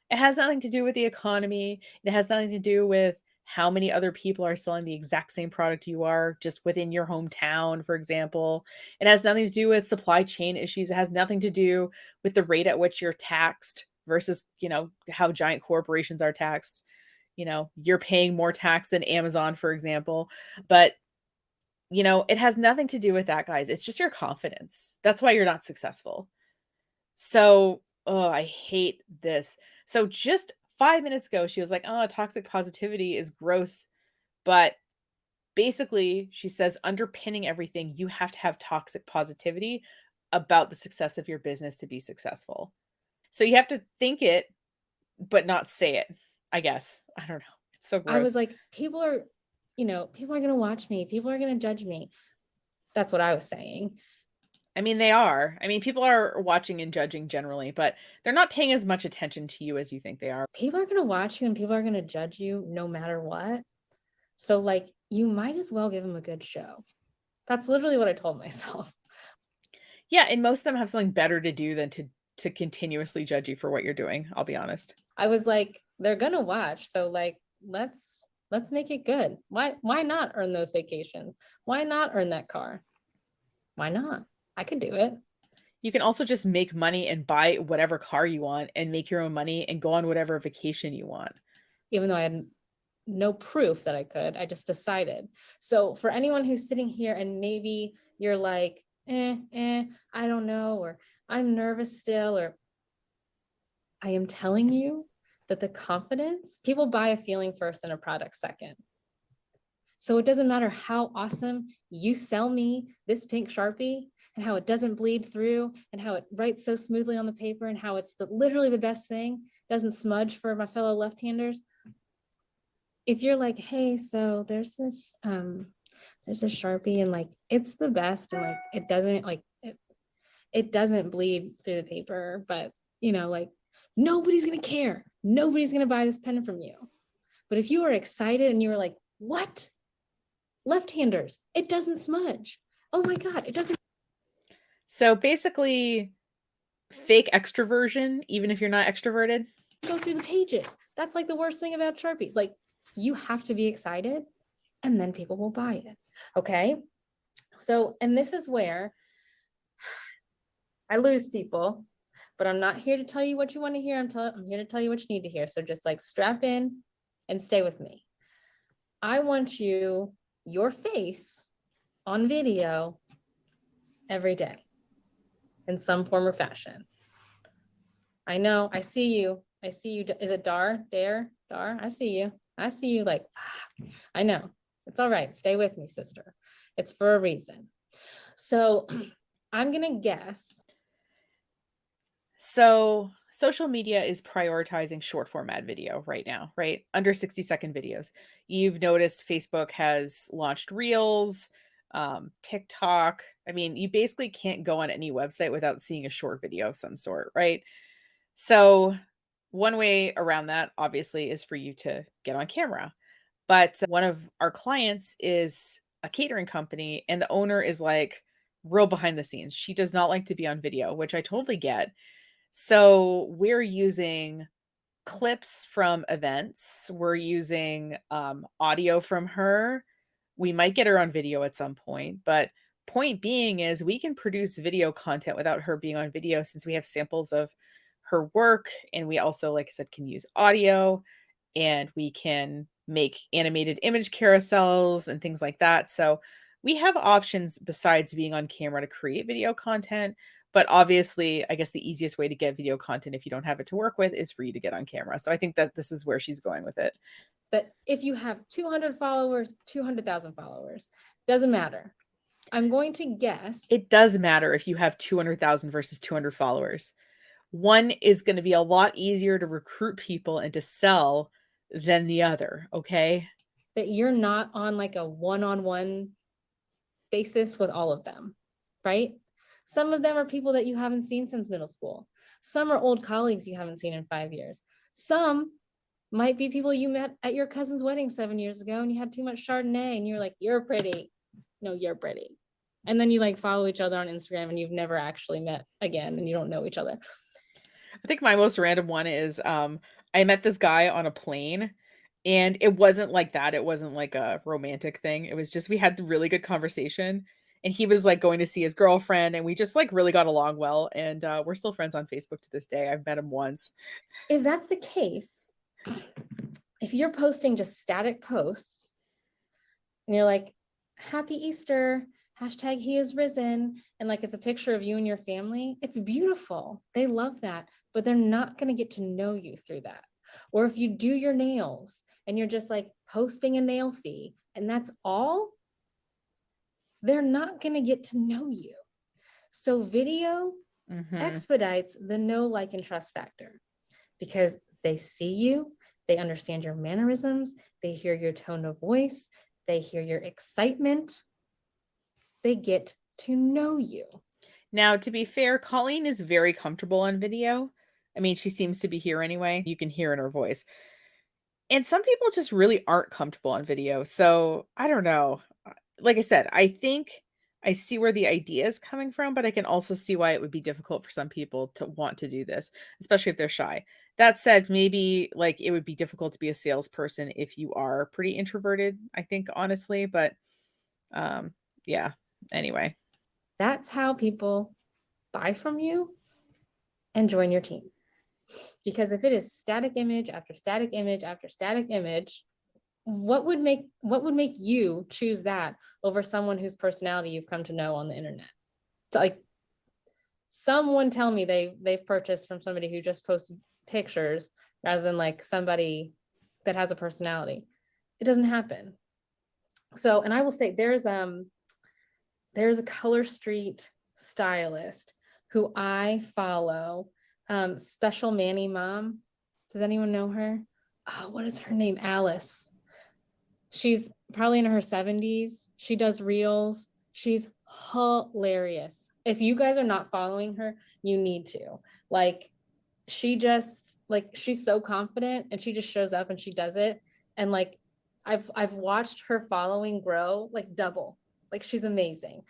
It has nothing to do with the economy. It has nothing to do with how many other people are selling the exact same product you are just within your hometown, for example. It has nothing to do with supply chain issues. It has nothing to do with the rate at which you're taxed versus, how giant corporations are taxed. You're paying more tax than Amazon, for example. But it has nothing to do with that, guys. It's just your confidence. That's why you're not successful. So, oh, I hate this. So just 5 minutes ago, she was like, "Oh, toxic positivity is gross." But basically, she says underpinning everything, you have to have toxic positivity about the success of your business to be successful. So you have to think it, but not say it, I guess. I don't know. It's so I was gross. like, people are going to watch me. People are going to judge me. That's what I was saying. I mean, they are. I mean, people are watching and judging generally, but they're not paying as much attention to you as you think they are. People are going to watch you and people are going to judge you no matter what. So like, you might as well give them a good show. That's literally what I told myself. Yeah, and most of them have something better to do than to continuously judge you for what you're doing, I'll be honest. I was like, they're going to watch. So like, let's make it good. Why not earn those vacations? Why not earn that car? Why not? I could do it. You can also just make money and buy whatever car you want and make your own money and go on whatever vacation you want. Even though I had no proof that I could, I just decided. So for anyone who's sitting here and maybe you're like, I don't know, or I'm nervous still, or I am telling you that the confidence, people buy a feeling first and a product second. So it doesn't matter how awesome you sell me this pink Sharpie and how it doesn't bleed through and how it writes so smoothly on the paper and how it's literally the best thing, doesn't smudge for my fellow left-handers. If you're like, hey, so there's this Sharpie and like it's the best and like it doesn't like it doesn't bleed through the paper, but like nobody's gonna care. Nobody's gonna buy this pen from you. But if you were excited and you were like, what? Left-handers, it doesn't smudge. Oh my God, it doesn't. So basically, fake extroversion, even if you're not extroverted. Go through the pages. That's like the worst thing about Sharpies. Like, you have to be excited and then people will buy it. Okay. So, and this is where I lose people, but I'm not here to tell you what you want to hear. I'm here to tell you what you need to hear. So just like strap in and stay with me. I want your face on video every day in some form or fashion. I know, I see you. Is it Dar? I see you. Like, I know. It's all right. Stay with me, sister. It's for a reason. So I'm going to guess. So social media is prioritizing short format video right now, right? Under 60-second videos. You've noticed Facebook has launched Reels, TikTok. I mean, you basically can't go on any website without seeing a short video of some sort, right? So one way around that, obviously, is for you to get on camera. But one of our clients is a catering company, and the owner is like real behind the scenes. She does not like to be on video, which I totally get. So we're using clips from events. We're using audio from her. We might get her on video at some point, but point being is we can produce video content without her being on video since we have samples of her work. And we also, like I said, can use audio and we can make animated image carousels and things like that. So we have options besides being on camera to create video content. But obviously, I guess the easiest way to get video content if you don't have it to work with is for you to get on camera. So I think that this is where she's going with it. But if you have 200 followers, 200,000 followers, doesn't matter. I'm going to guess. It does matter if you have 200,000 versus 200 followers. One is going to be a lot easier to recruit people and to sell than the other. Okay. That you're not on like a one-on-one basis with all of them, right? Some of them are people that you haven't seen since middle school. Some are old colleagues you haven't seen in 5 years. Some might be people you met at your cousin's wedding 7 years ago and you had too much Chardonnay and you're like, you're pretty. No, you're pretty. And then you like follow each other on Instagram and you've never actually met again and you don't know each other. I think my most random one is I met this guy on a plane and it wasn't like that. It wasn't like a romantic thing. It was just we had the really good conversation and he was like going to see his girlfriend and we just like really got along well and we're still friends on Facebook to this day. I've met him once. If that's the case, if you're posting just static posts and you're like, happy Easter, hashtag he is risen, and like it's a picture of you and your family, it's beautiful. They love that, but they're not going to get to know you through that. Or if you do your nails and you're just like posting a nail fee and that's all, they're not going to get to know you. So video expedites the know, like, and trust factor because they see you, they understand your mannerisms, they hear your tone of voice, they hear your excitement, they get to know you. Now, to be fair, Colleen is very comfortable on video. I mean, she seems to be here anyway. You can hear in her voice. And some people just really aren't comfortable on video. So I don't know. Like I said, I think I see where the idea is coming from, but I can also see why it would be difficult for some people to want to do this, especially if they're shy. That said, maybe like it would be difficult to be a salesperson if you are pretty introverted, I think, honestly. But yeah, anyway. That's how people buy from you and join your team. Because if it is static image after static image after static image, what would make you choose that over someone whose personality you've come to know on the internet? So like someone tell me they've purchased from somebody who just posts pictures rather than like somebody that has a personality. It doesn't happen. So, and I will say there's a Color Street stylist who I follow, Special Manny Mom. Does anyone know her? Oh, what is her name? Alice. She's probably in her 70s. She does reels. She's hilarious. If you guys are not following her, you need to. Like, she's so confident and she just shows up and she does it. And like, I've watched her following grow like double. Like, she's amazing.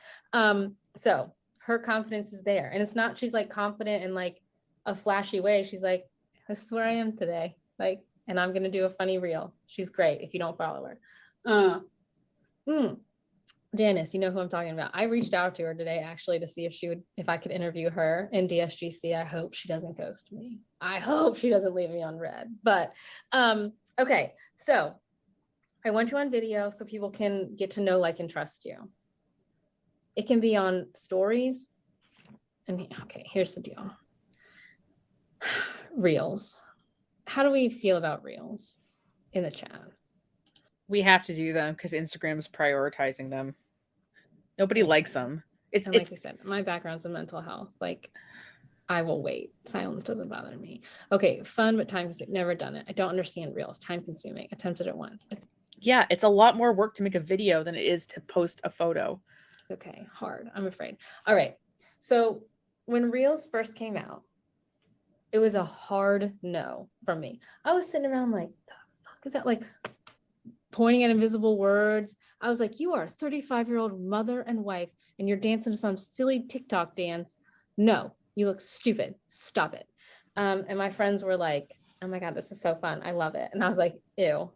So her confidence is there. And it's not, she's like confident in like a flashy way. She's like, this is where I am today. Like, and I'm going to do a funny reel. She's great if you don't follow her. Janice, you know who I'm talking about. I reached out to her today actually to see if I could interview her in DSGC. I hope she doesn't ghost me. I hope she doesn't leave me on red. But okay, so I want you on video so people can get to know, like, and trust you. It can be on stories. And okay, here's the deal. Reels. How do we feel about reels in the chat? We have to do them because Instagram is prioritizing them. Nobody likes them. And like you said, my background's in mental health. Like, I will wait. Silence doesn't bother me. Okay, fun but time consuming. Never done it. I don't understand reels. Time consuming. Attempted it once. It's a lot more work to make a video than it is to post a photo. Okay, hard. I'm afraid. All right. So when reels first came out, it was a hard no from me. I was sitting around like, the fuck is that? Like pointing at invisible words. I was like, you are a 35-year-old mother and wife, and you're dancing to some silly TikTok dance. No, you look stupid. Stop it. And my friends were like, oh my God, this is so fun. I love it. And I was like, ew,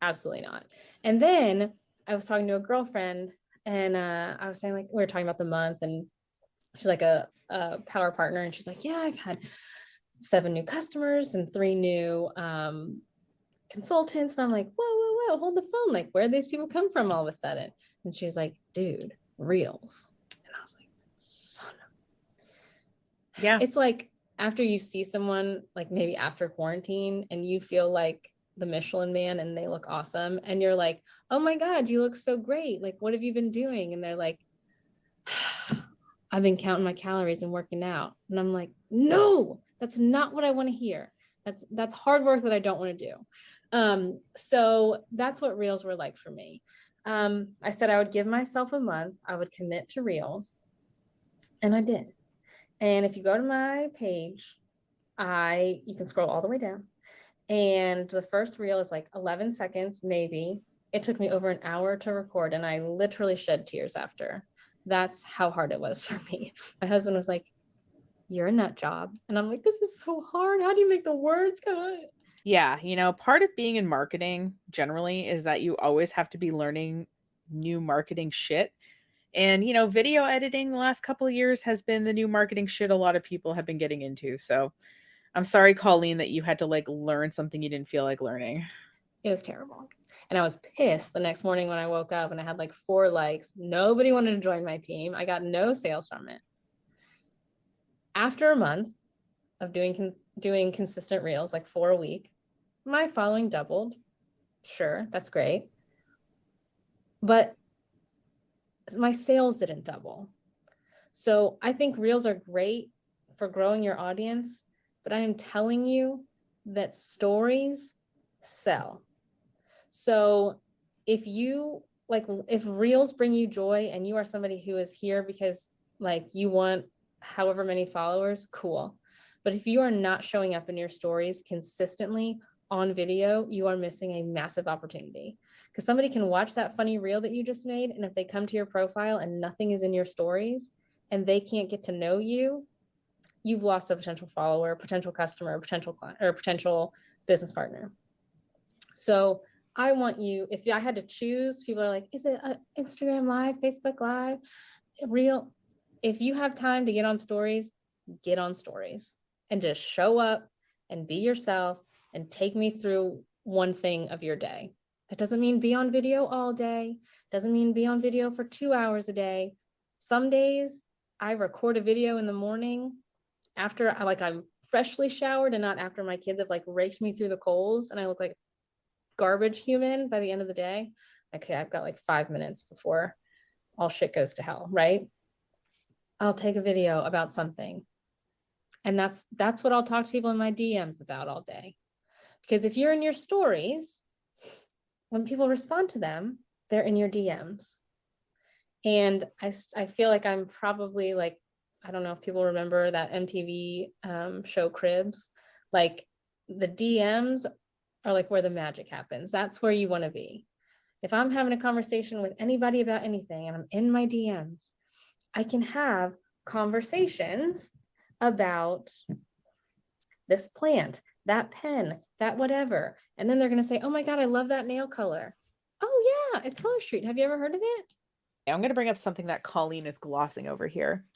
absolutely not. And then I was talking to a girlfriend, and I was saying, like, we were talking about the month, and she's like a power partner. And she's like, yeah, I've had 7 new customers and 3 new consultants. And I'm like, whoa, hold the phone. Like, where these people come from all of a sudden? And she's like, dude, reels. And I was like, son of. Yeah. It's like after you see someone, like maybe after quarantine, and you feel like the Michelin man and they look awesome. And you're like, oh my God, you look so great. Like, what have you been doing? And they're like, I've been counting my calories and working out. And I'm like, no, that's not what I want to hear. That's hard work that I don't want to do. So that's what reels were like for me. I said I would give myself a month. I would commit to reels, and I did. And if you go to my page, you can scroll all the way down. And the first reel is like 11 seconds, maybe. It took me over an hour to record, and I literally shed tears after. That's how hard it was for me. My husband was like, you're a nut job. And I'm like, this is so hard. How do you make the words come out? Yeah. Part of being in marketing generally is that you always have to be learning new marketing shit. And, video editing the last couple of years has been the new marketing shit a lot of people have been getting into. So I'm sorry, Colleen, that you had to like learn something you didn't feel like learning. It was terrible. And I was pissed the next morning when I woke up and I had like 4 likes. Nobody wanted to join my team. I got no sales from it. After a month of doing consistent reels, like 4 a week, my following doubled. Sure, that's great. But my sales didn't double. So I think reels are great for growing your audience, but I am telling you that stories sell. So if reels bring you joy and you are somebody who is here because like you want however many followers, cool. But if you are not showing up in your stories consistently on video, you are missing a massive opportunity, because somebody can watch that funny reel that you just made. And if they come to your profile and nothing is in your stories and they can't get to know you, you've lost a potential follower, potential customer, potential client, or potential business partner. So I want you, if I had to choose, people are like, is it Instagram Live, Facebook Live, Reel? If you have time to get on stories and just show up and be yourself and take me through one thing of your day. That doesn't mean be on video all day. Doesn't mean be on video for 2 hours a day. Some days I record a video in the morning after I'm freshly showered and not after my kids have like raked me through the coals and I look like garbage human by the end of the day. Okay, I've got like 5 minutes before all shit goes to hell, right? I'll take a video about something. And that's what I'll talk to people in my DMs about all day. Because if you're in your stories, when people respond to them, they're in your DMs. And I feel like I'm probably like, I don't know if people remember that MTV show Cribs, like the DMs are like where the magic happens. That's where you want to be. If I'm having a conversation with anybody about anything and I'm in my DMs, I can have conversations about this plant, that pen, that whatever. And then they're going to say, oh my God, I love that nail color. Oh yeah, it's Color Street. Have you ever heard of it? I'm going to bring up something that Colleen is glossing over here.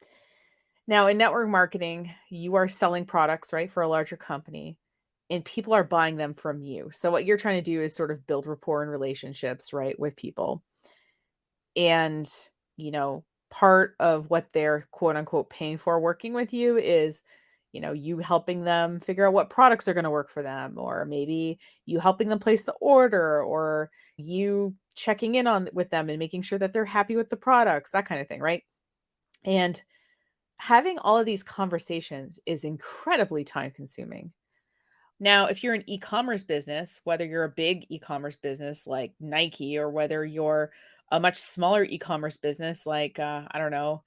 Now, in network marketing, you are selling products, right, for a larger company, and people are buying them from you. So what you're trying to do is sort of build rapport and relationships, right, with people. And, part of what they're quote unquote paying for working with you is, you helping them figure out what products are going to work for them, or maybe you helping them place the order, or you checking in with them and making sure that they're happy with the products, that kind of thing, right? And having all of these conversations is incredibly time consuming. Now, if you're an e-commerce business, whether you're a big e-commerce business like Nike or whether you're a much smaller e-commerce business like, I don't know,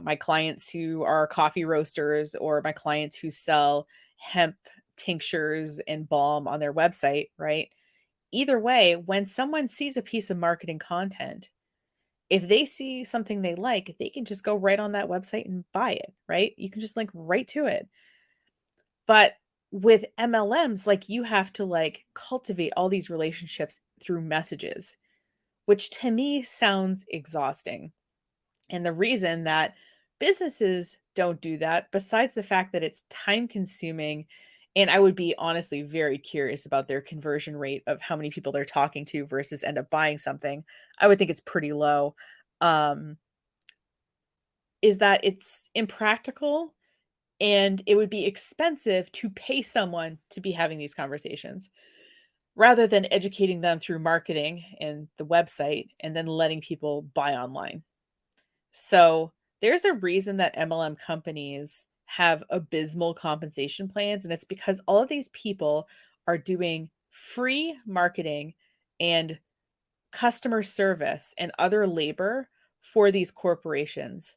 my clients who are coffee roasters or my clients who sell hemp tinctures and balm on their website, right? Either way, when someone sees a piece of marketing content, if they see something they like, they can just go right on that website and buy it, right? You can just link right to it. But with MLMs, like you have to like cultivate all these relationships through messages, which to me sounds exhausting. And the reason that businesses don't do that, besides the fact that it's time consuming, and I would be honestly very curious about their conversion rate of how many people they're talking to versus end up buying something. I would think it's pretty low. Um, is that it's impractical and it would be expensive to pay someone to be having these conversations rather than educating them through marketing and the website and then letting people buy online. So there's a reason that MLM companies have abysmal compensation plans, and it's because all of these people are doing free marketing and customer service and other labor for these corporations,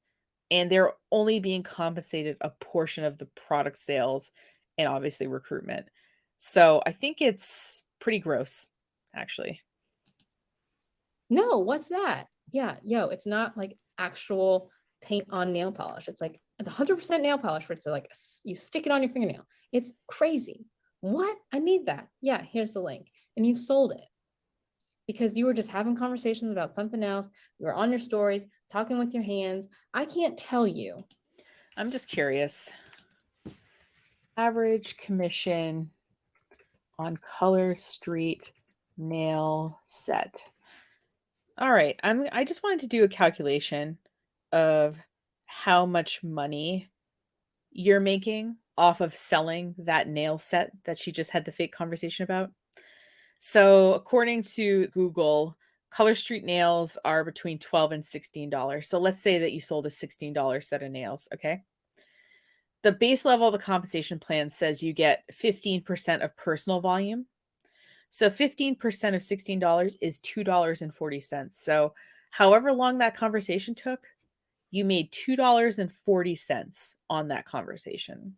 and they're only being compensated a portion of the product sales and obviously recruitment. So I think it's pretty gross, actually. No, what's that? Yeah, yo, it's not like actual paint on nail polish. It's like it's 100% nail polish where it's like you stick it on your fingernail. It's crazy. What? I need that. Yeah, here's the link. And you've sold it because you were just having conversations about something else. You were on your stories, talking with your hands. I can't tell you. I'm just curious. Average commission on Color Street nail set. All right, I just wanted to do a calculation of how much money you're making off of selling that nail set that she just had the fake conversation about. So, according to Google, Color Street nails are between $12 and $16. So, let's say that you sold a $16 set of nails, okay? The base level of the compensation plan says you get 15% of personal volume. So 15% of $16 is $2.40. So however long that conversation took, you made $2.40 on that conversation.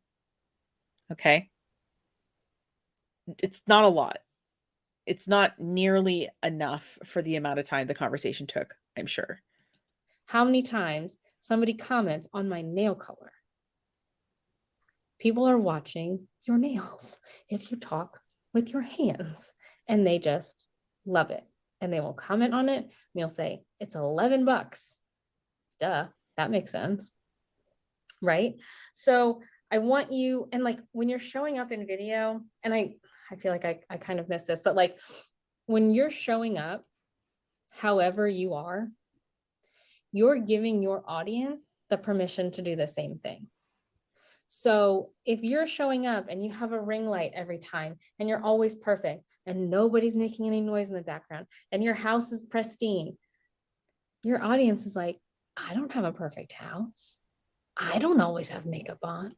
Okay? It's not a lot. It's not nearly enough for the amount of time the conversation took, I'm sure. How many times somebody comments on my nail color? People are watching your nails if you talk with your hands, and they just love it. And they will comment on it and you'll say, it's $11. Duh, that makes sense. Right? So I want you, and like when you're showing up in video, and I feel like I kind of missed this, but like when you're showing up, however you are, you're giving your audience the permission to do the same thing. So if you're showing up and you have a ring light every time and you're always perfect and nobody's making any noise in the background and your house is pristine, your audience is like, I don't have a perfect house. I don't always have makeup on.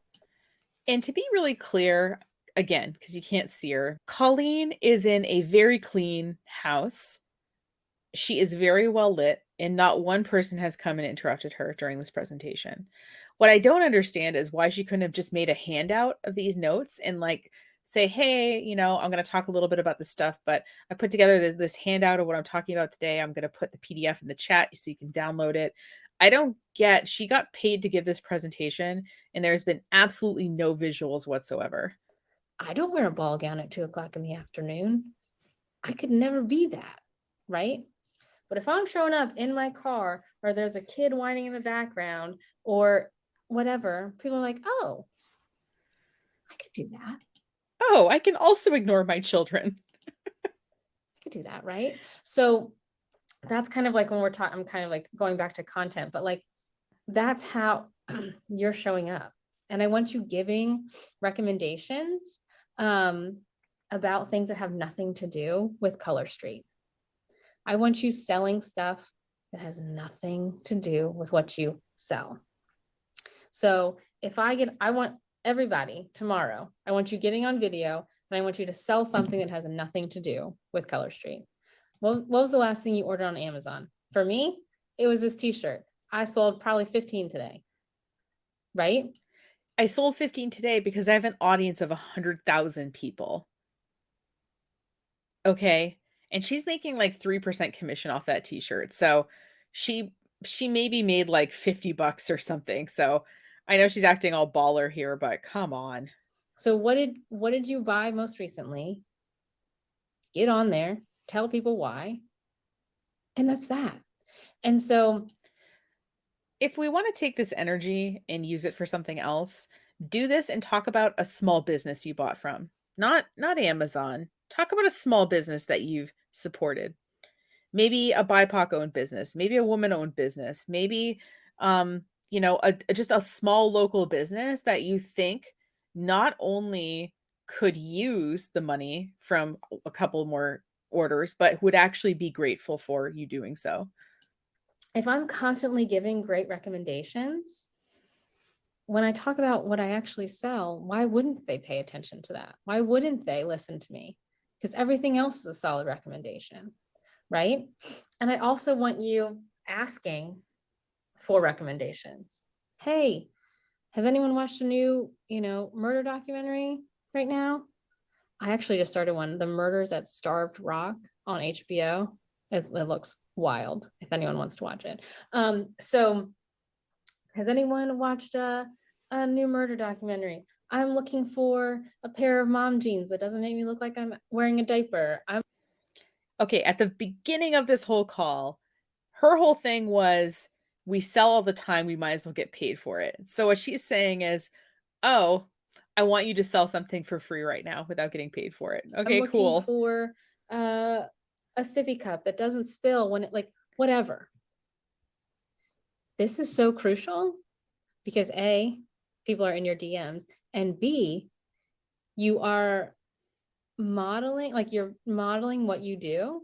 And to be really clear, again, because you can't see her, Colleen is in a very clean house. She is very well lit, and not one person has come and interrupted her during this presentation. What I don't understand is why she couldn't have just made a handout of these notes and like say, hey, I'm going to talk a little bit about this stuff, but I put together this handout of what I'm talking about today. I'm going to put the PDF in the chat so you can download it. I don't get, she got paid to give this presentation and there's been absolutely no visuals whatsoever. I don't wear a ball gown at 2:00 in the afternoon. I could never be that, right? But if I'm showing up in my car or there's a kid whining in the background or whatever, people are like, oh, I could do that. Oh, I can also ignore my children. I could do that, right? So that's kind of like when we're talking, I'm kind of like going back to content, but like that's how you're showing up. And I want you giving recommendations about things that have nothing to do with Color Street. I want you selling stuff that has nothing to do with what you sell. So if I want everybody tomorrow, I want you getting on video and I want you to sell something that has nothing to do with Color Street. What was the last thing you ordered on Amazon? For me, it was this t-shirt. I sold probably 15 today, right? I sold 15 today because I have an audience of 100,000 people. Okay. And she's making like 3% commission off that t-shirt. So she maybe made like $50 or something. So I know she's acting all baller here, but come on. So what did you buy most recently? Get on there, tell people why. And that's that. And so if we want to take this energy and use it for something else, do this and talk about a small business you bought from. Not Amazon. Talk about a small business that you've supported. Maybe a BIPOC owned business, maybe a woman owned business, maybe just a small local business that you think not only could use the money from a couple more orders, but would actually be grateful for you doing so. if I'm constantly giving great recommendations, when I talk about what I actually sell, why wouldn't they pay attention to that? Why wouldn't they listen to me? Because everything else is a solid recommendation, right? And I also want you asking for recommendations. Hey, has anyone watched a new, murder documentary right now? I actually just started one, The Murders at Starved Rock on HBO. It looks wild if anyone wants to watch it. So has anyone watched a new murder documentary? I'm looking for a pair of mom jeans that doesn't make me look like I'm wearing a diaper. Okay, at the beginning of this whole call, her whole thing was, we sell all the time, we might as well get paid for it. So what she's saying is, oh, I want you to sell something for free right now without getting paid for it. Okay, I'm cool. looking for a sippy cup that doesn't spill when it, whatever. This is so crucial because A, people are in your DMs, and B, you're modeling what you do.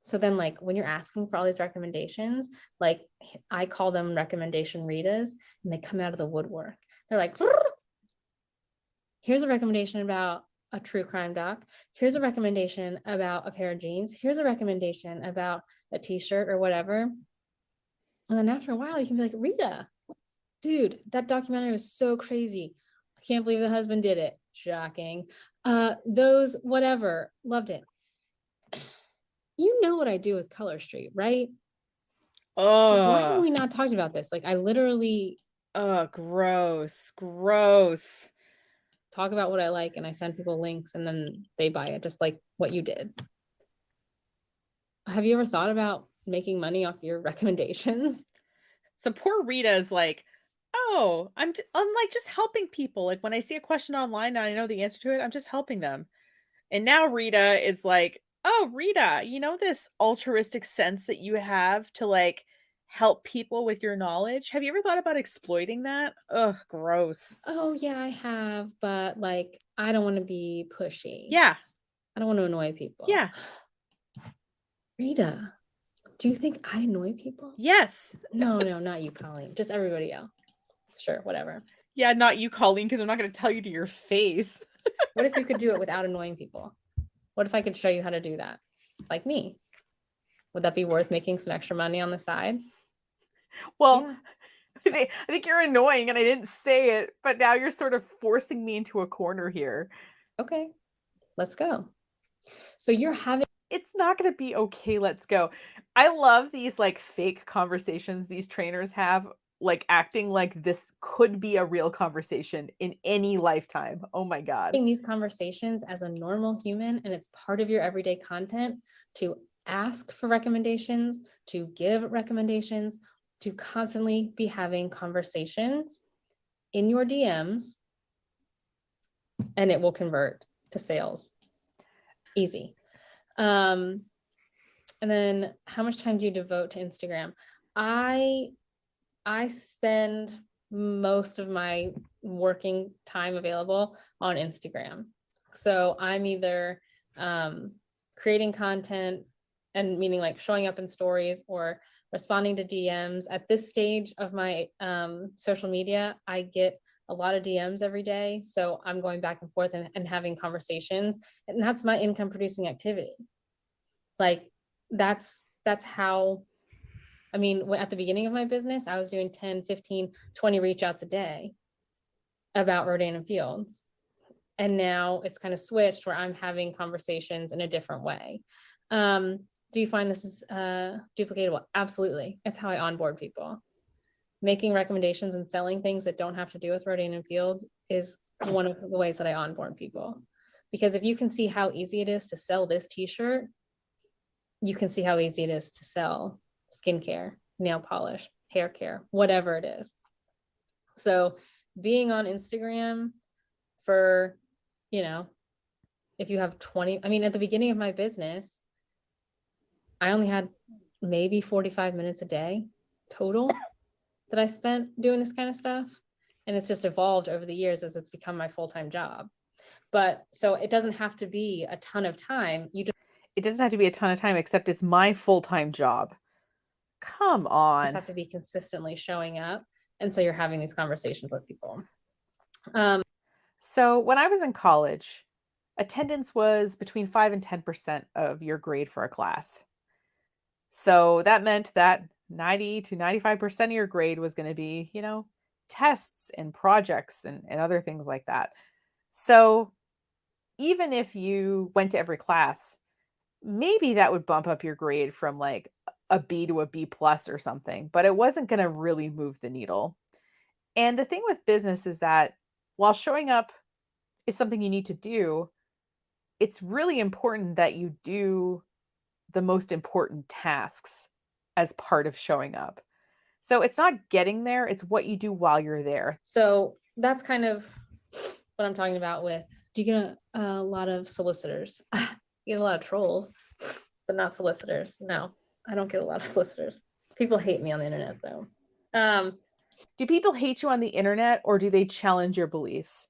So then when you're asking for all these recommendations, I call them recommendation Ritas, and they come out of the woodwork. They're like, here's a recommendation about a true crime doc. Here's a recommendation about a pair of jeans. Here's a recommendation about a t-shirt or whatever. And then after a while, you can be like, Rita, dude, that documentary was so crazy. I can't believe the husband did it. Shocking. Those, whatever, loved it. You know what I do with Color Street, right? Oh, why have we not talked about this? I literally gross talk about what I like and I send people links and then they buy it, just like what you did. Have you ever thought about making money off your recommendations? So poor Rita is like, oh, I'm just helping people. Like when I see a question online and I know the answer to it, I'm just helping them. And now Rita is like, oh, Rita, this altruistic sense that you have to help people with your knowledge. Have you ever thought about exploiting that? Ugh, gross. Oh yeah, I have, but I don't want to be pushy. Yeah. I don't want to annoy people. Yeah. Rita, do you think I annoy people? Yes. No, not you, Colleen. Just everybody else. Sure, whatever. Yeah, not you, Colleen, because I'm not going to tell you to your face. What if you could do it without annoying people? What if I could show you how to do that? Like me. Would that be worth making some extra money on the side? Well, yeah. I think you're annoying and I didn't say it, but now you're sort of forcing me into a corner here. Okay, let's go. So you're having... It's not going to be okay, let's go. I love these fake conversations these trainers have, acting like this could be a real conversation in any lifetime. Oh my God. These conversations as a normal human, and it's part of your everyday content to ask for recommendations, to give recommendations, to constantly be having conversations in your DMs, and it will convert to sales. Easy. And then how much time do you devote to Instagram? I spend most of my working time available on Instagram. So I'm either creating content, and meaning showing up in stories or responding to DMs. At this stage of my social media, I get a lot of DMs every day. So I'm going back and forth and having conversations, and that's my income producing activity. Like that's how, I mean, at the beginning of my business, I was doing 10, 15, 20 reach outs a day about Rodan and Fields. And now it's kind of switched where I'm having conversations in a different way. Do you find this is duplicatable? Absolutely. It's how I onboard people. Making recommendations and selling things that don't have to do with Rodan and Fields is one of the ways that I onboard people. Because if you can see how easy it is to sell this t-shirt, you can see how easy it is to sell skincare, nail polish, hair care, whatever it is. So being on Instagram for, you know, if you have 20, I mean, at the beginning of my business, I only had maybe 45 minutes a day total that I spent doing this kind of stuff. And it's just evolved over the years as it's become my full-time job. But so it doesn't have to be a ton of time. It doesn't have to be a ton of time, except it's my full-time job. Come on. Just have to be consistently showing up. And so you're having these conversations with people. So when I was in college, attendance was between 5 and 10% of your grade for a class. So that meant that 90 to 95% of your grade was going to be, you know, tests and projects and other things like that. So even if you went to every class, maybe that would bump up your grade from like a B to a B plus or something, but it wasn't going to really move the needle. And the thing with business is that while showing up is something you need to do, it's really important that you do the most important tasks as part of showing up. So it's not getting there, it's what you do while you're there. So that's kind of what I'm talking about with, do you get a lot of solicitors? You get a lot of trolls, but not solicitors. No, I don't get a lot of solicitors. People hate me on the internet though. Do people hate you on the internet, or do they challenge your beliefs?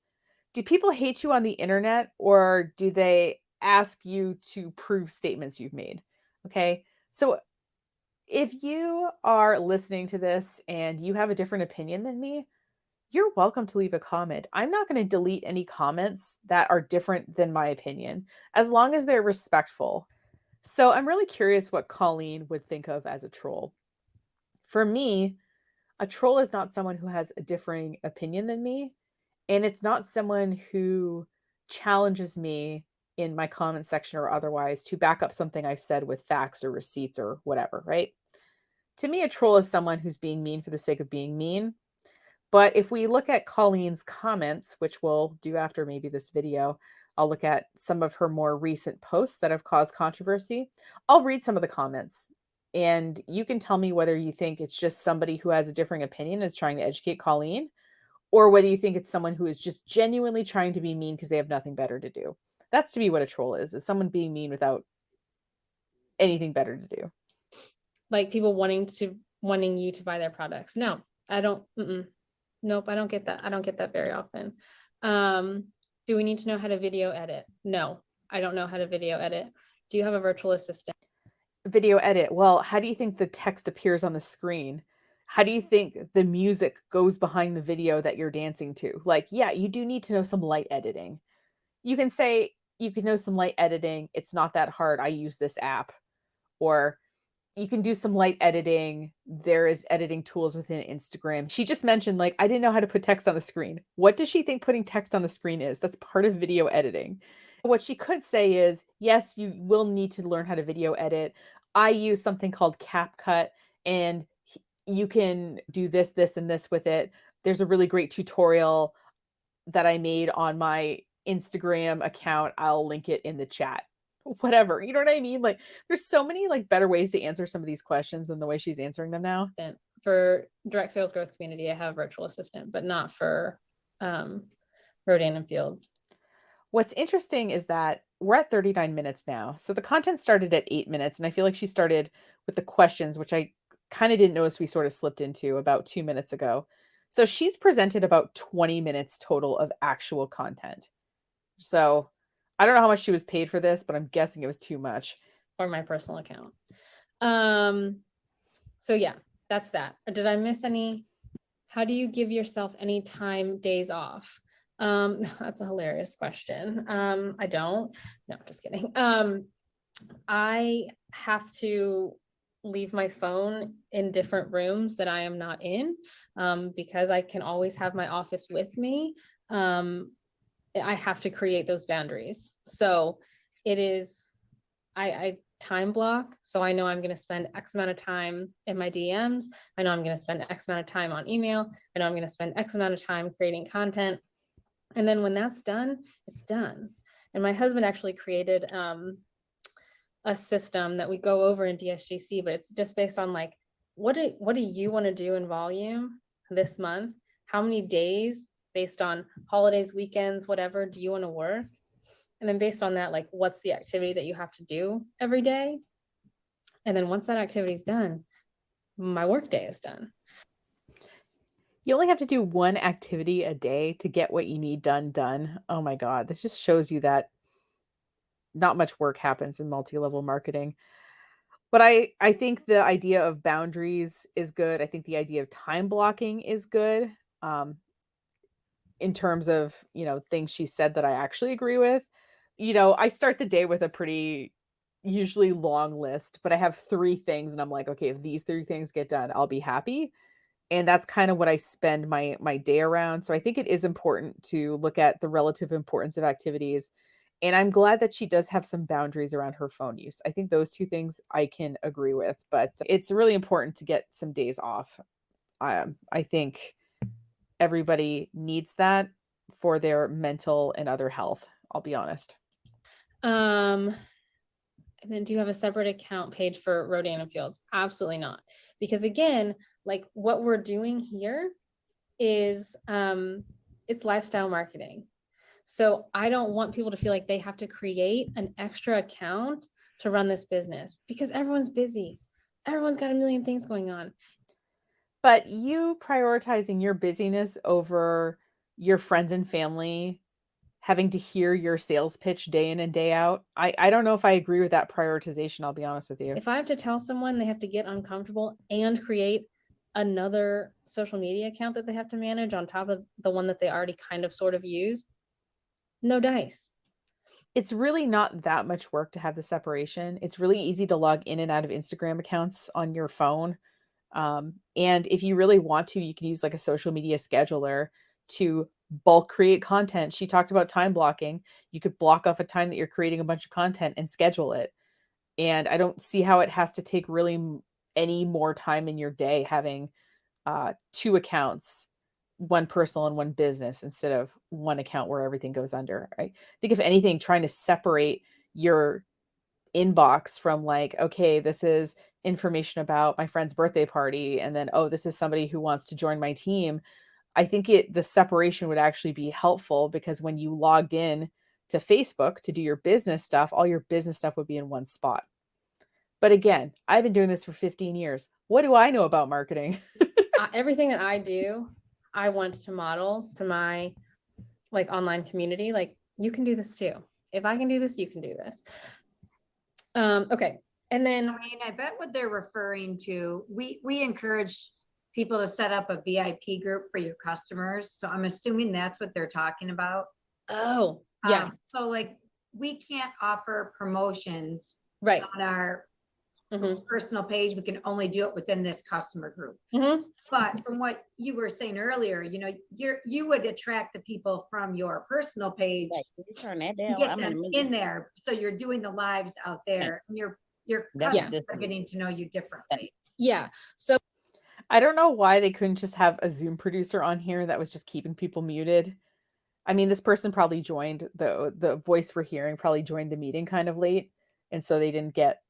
Do people hate you on the internet, or do they ask you to prove statements you've made? Okay. So if you are listening to this and you have a different opinion than me, you're welcome to leave a comment. I'm not going to delete any comments that are different than my opinion, as long as they're respectful. So I'm really curious what Colleen would think of as a troll. For me, a troll is not someone who has a differing opinion than me, and it's not someone who challenges me in my comment section or otherwise to back up something I've said with facts or receipts or whatever, right? To me, a troll is someone who's being mean for the sake of being mean. But if we look at Colleen's comments, which we'll do after maybe this video, I'll look at some of her more recent posts that have caused controversy. I'll read some of the comments, and you can tell me whether you think it's just somebody who has a differing opinion is trying to educate Colleen, or whether you think it's someone who is just genuinely trying to be mean because they have nothing better to do. That's to me what a troll is someone being mean without anything better to do. Like people wanting you to buy their products. No, I don't. Nope, I don't get that. I don't get that very often. Do we need to know how to video edit? No, I don't know how to video edit. Do you have a virtual assistant? Video edit. Well, how do you think the text appears on the screen? How do you think the music goes behind the video that you're dancing to? Like, yeah, you do need to know some light editing. You can say you can know some light editing. It's not that hard. I use this app. Or you can do some light editing. There is editing tools within Instagram. She just mentioned, like, I didn't know how to put text on the screen. What does she think putting text on the screen is? That's part of video editing. What she could say is, yes, you will need to learn how to video edit. I use something called CapCut, and you can do this, this, and this with it. There's a really great tutorial that I made on my Instagram account. I'll link it in the chat. Whatever, you know what I mean? Like, there's so many like better ways to answer some of these questions than the way she's answering them now. For direct sales growth community, I have a virtual assistant, but not for Rodan and Fields. What's interesting is that we're at 39 minutes now. So the content started at 8 minutes, and I feel like she started with the questions, which I kind of didn't notice we sort of slipped into about 2 minutes ago. So she's presented about 20 minutes total of actual content. So I don't know how much she was paid for this, but I'm guessing it was too much. Or my personal account. So yeah, that's that. Or did I miss any? How do you give yourself any time days off? That's a hilarious question. I don't. No, just kidding. I have to leave my phone in different rooms that I am not in, because I can always have my office with me. I have to create those boundaries. So it is, I time block. So I know I'm going to spend X amount of time in my DMs. I know I'm going to spend X amount of time on email. I know I'm going to spend X amount of time creating content. And then when that's done, it's done. And my husband actually created a system that we go over in DSGC, but it's just based on like, what do you want to do in volume this month? How many days based on holidays, weekends, whatever, do you want to work? And then based on that, like, what's the activity that you have to do every day? And then once that activity is done, my work day is done. You only have to do one activity a day to get what you need done. Oh my God. This just shows you that not much work happens in multi-level marketing. But I think the idea of boundaries is good. I think the idea of time blocking is good. In terms of, things she said that I actually agree with. I start the day with a pretty usually long list, but I have 3 things and I'm like, okay, if these 3 things get done, I'll be happy. And that's kind of what I spend my day around. So I think it is important to look at the relative importance of activities. And I'm glad that she does have some boundaries around her phone use. I think those 2 things I can agree with, but it's really important to get some days off. I think everybody needs that for their mental and other health, I'll be honest. And then do you have a separate account page for Rodan and Fields? Absolutely not. Because again, like what we're doing here is it's lifestyle marketing. So I don't want people to feel like they have to create an extra account to run this business because everyone's busy. Everyone's got a million things going on. But you prioritizing your busyness over your friends and family having to hear your sales pitch day in and day out, I don't know if I agree with that prioritization, I'll be honest with you. If I have to tell someone they have to get uncomfortable and create another social media account that they have to manage on top of the one that they already kind of sort of use, no dice. It's really not that much work to have the separation. It's really easy to log in and out of Instagram accounts on your phone. And if you really want to, you can use like a social media scheduler to bulk create content. She talked about time blocking. You could block off a time that you're creating a bunch of content and schedule it. And I don't see how it has to take really any more time in your day having 2 accounts, one personal and one business, instead of one account where everything goes under. I think if anything, trying to separate your inbox from like, okay, this is information about my friend's birthday party, and then, oh, this is somebody who wants to join my team. I think the separation would actually be helpful, because when you logged in to Facebook to do your business stuff, all your business stuff would be in one spot. But again, I've been doing this for 15 years. What do I know about marketing? Everything that I do, I want to model to my like online community. Like, you can do this too. If I can do this, you can do this. Okay. And then I mean, I bet what they're referring to, we encourage people to set up a VIP group for your customers. So I'm assuming that's what they're talking about. oh yes, So like we can't offer promotions right. on our personal page. We can only do it within this customer group. But from what you were saying earlier, you would attract the people from your personal page, turn that down. get them in there. So you're doing the lives out there, and your customers are getting to know you differently. Yeah. So I don't know why they couldn't just have a Zoom producer on here that was just keeping people muted. I mean, this person probably joined the voice we're hearing probably joined the meeting kind of late, and so they didn't get,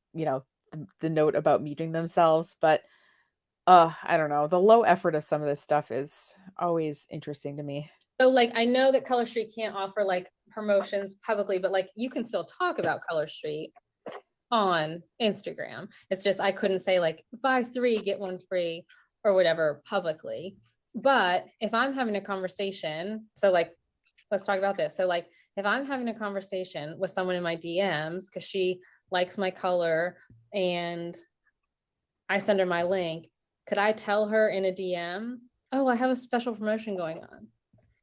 the note about muting themselves. But I don't know. The low effort of some of this stuff is always interesting to me. So like, I know that Color Street can't offer like promotions publicly, but like you can still talk about Color Street on Instagram. It's just, I couldn't say like buy 3, get 1 free or whatever publicly. But if I'm having a conversation, so like, let's talk about this. So like, if I'm having a conversation with someone in my DMs, because she likes my color and I send her my link. Could I tell her in a DM, oh, I have a special promotion going on?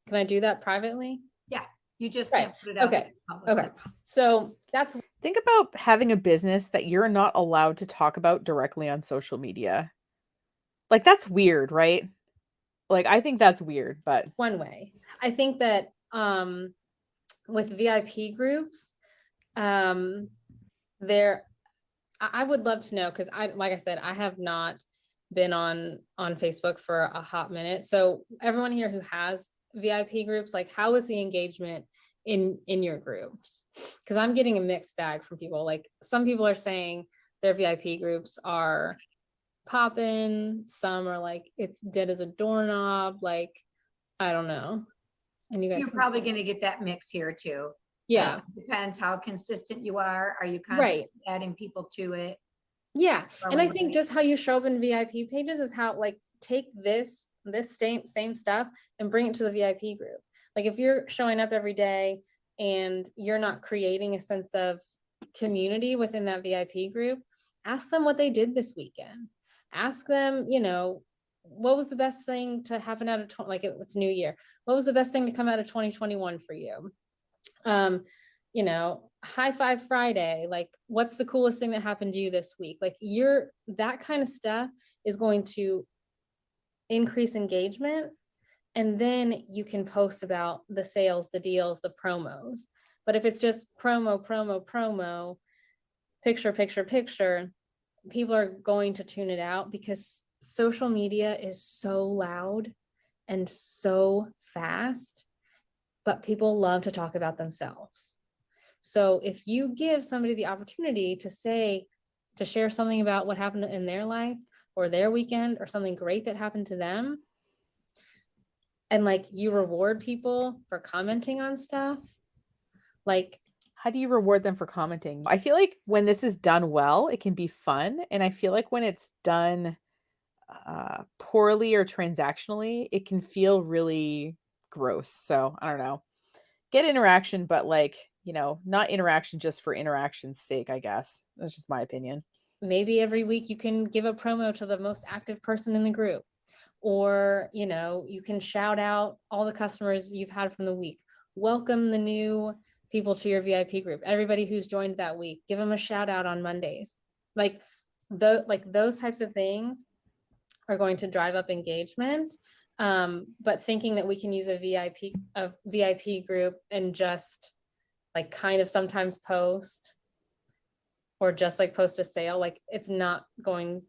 Can I do that privately? Yeah, you just Right. can't put it out Okay. there publicly. Okay. So that's Think about having a business that you're not allowed to talk about directly on social media. Like, that's weird, right? Like, I think that's weird, but one way. I think that with VIP groups, there I would love to know, because like I said, I have not been on Facebook for a hot minute. So everyone here who has VIP groups, like, how is the engagement in your groups? Because I'm getting a mixed bag from people. Like, some people are saying their VIP groups are popping, some are like it's dead as a doorknob. Like, I don't know. And you guys You're probably going to get that mix here too. Yeah. Depends how consistent you are. Are you Right. constantly adding people to it? Yeah. And I Growing think it? just how you show up in VIP pages is how, like, take this same stuff and bring it to the VIP group. Like, if you're showing up every day and you're not creating a sense of community within that VIP group, ask them what they did this weekend. Ask them, you know, what was the best thing to happen out of like, it's New Year. What was the best thing to come out of 2021 for you? You know, high five Friday, like, what's the coolest thing that happened to you this week? Like, that kind of stuff is going to increase engagement. And then you can post about the sales, the deals, the promos. But if it's just promo, picture, people are going to tune it out, because social media is so loud and so fast, but people love to talk about themselves. So if you give somebody the opportunity to share something about what happened in their life or their weekend or something great that happened to them, and like, you reward people for commenting on stuff, like, how do you reward them for commenting? I feel like when this is done well, it can be fun. And I feel like when it's done poorly or transactionally, it can feel really gross. So I don't know. Get interaction, but like, you know, not interaction just for interaction's sake, I guess. That's just my opinion. maybe every week you can give a promo to the most active person in the group, or, you know, you can shout out all the customers you've had from the week, welcome the new people to your VIP group, everybody who's joined that week, give them a shout out on Mondays. Like, those types of things are going to drive up engagement. But thinking that we can use a VIP group and just, like, kind of sometimes post, or just like post a sale, like, it's not going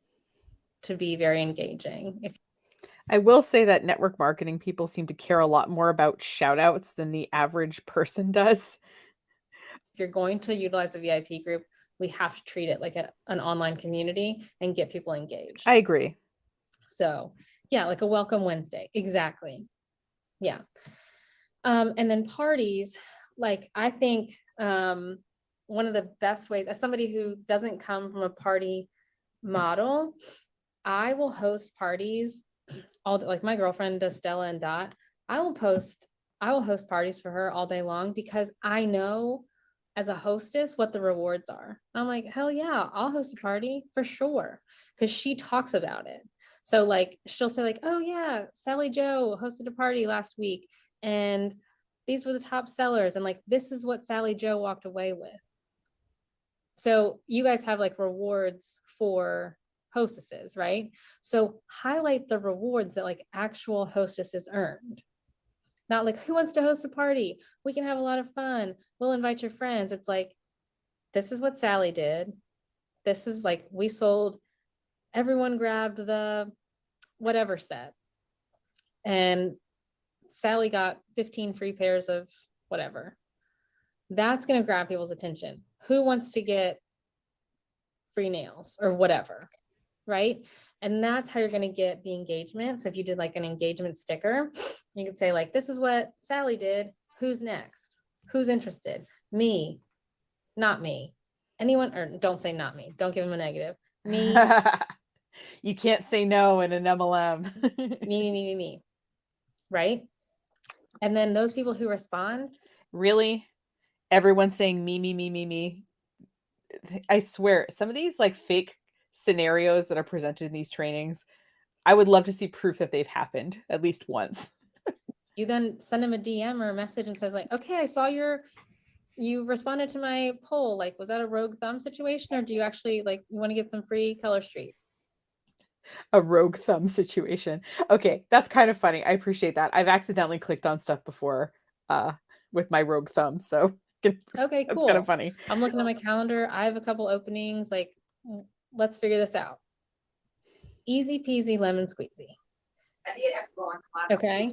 to be very engaging. If I will say that network marketing people seem to care a lot more about shout outs than the average person does. you're going to utilize a VIP group, we have to treat it like an online community and get people engaged. I agree. So yeah, like a welcome Wednesday. Exactly. Yeah. And then parties, like, I think one of the best ways, as somebody who doesn't come from a party model, I will host parties like my girlfriend does, Stella and Dot. I will host parties for her all day long, because I know as a hostess what the rewards are. I'm like, hell yeah, I'll host a party for sure, because she talks about it. So like, she'll say like, oh yeah, Sally Joe hosted a party last week and these were the top sellers, and like, this is what Sally Joe walked away with. So you guys have like rewards for hostesses, right? So highlight the rewards that like actual hostesses earned. Not like, who wants to host a party? We can have a lot of fun. We'll invite your friends. It's like, this is what Sally did. This is like, we sold, everyone grabbed the whatever set. And Sally got 15 free pairs of whatever. That's going to grab people's attention. Who wants to get free nails or whatever, right? And that's how you're going to get the engagement. So if you did like an engagement sticker, you could say like, this is what Sally did. Who's next? Who's interested? Me, not me. Anyone, or don't say not me. Don't give them a negative. Me. You can't say no in an MLM. me. Right? And then those people who respond. Really? Everyone's saying me. I swear, some of these like fake scenarios that are presented in these trainings, I would love to see proof that they've happened at least once. You then send them a DM or a message and says like, okay, I saw you responded to my poll. Like, was that a rogue thumb situation, or do you actually like, you want to get some free Color Street? A rogue thumb situation. Okay, that's kind of funny. I appreciate that. I've accidentally clicked on stuff before with my rogue thumb, so Okay, that's cool. kind of funny. I'm looking at my calendar. I have a couple openings. Like, let's figure this out. Easy peasy lemon squeezy. Okay.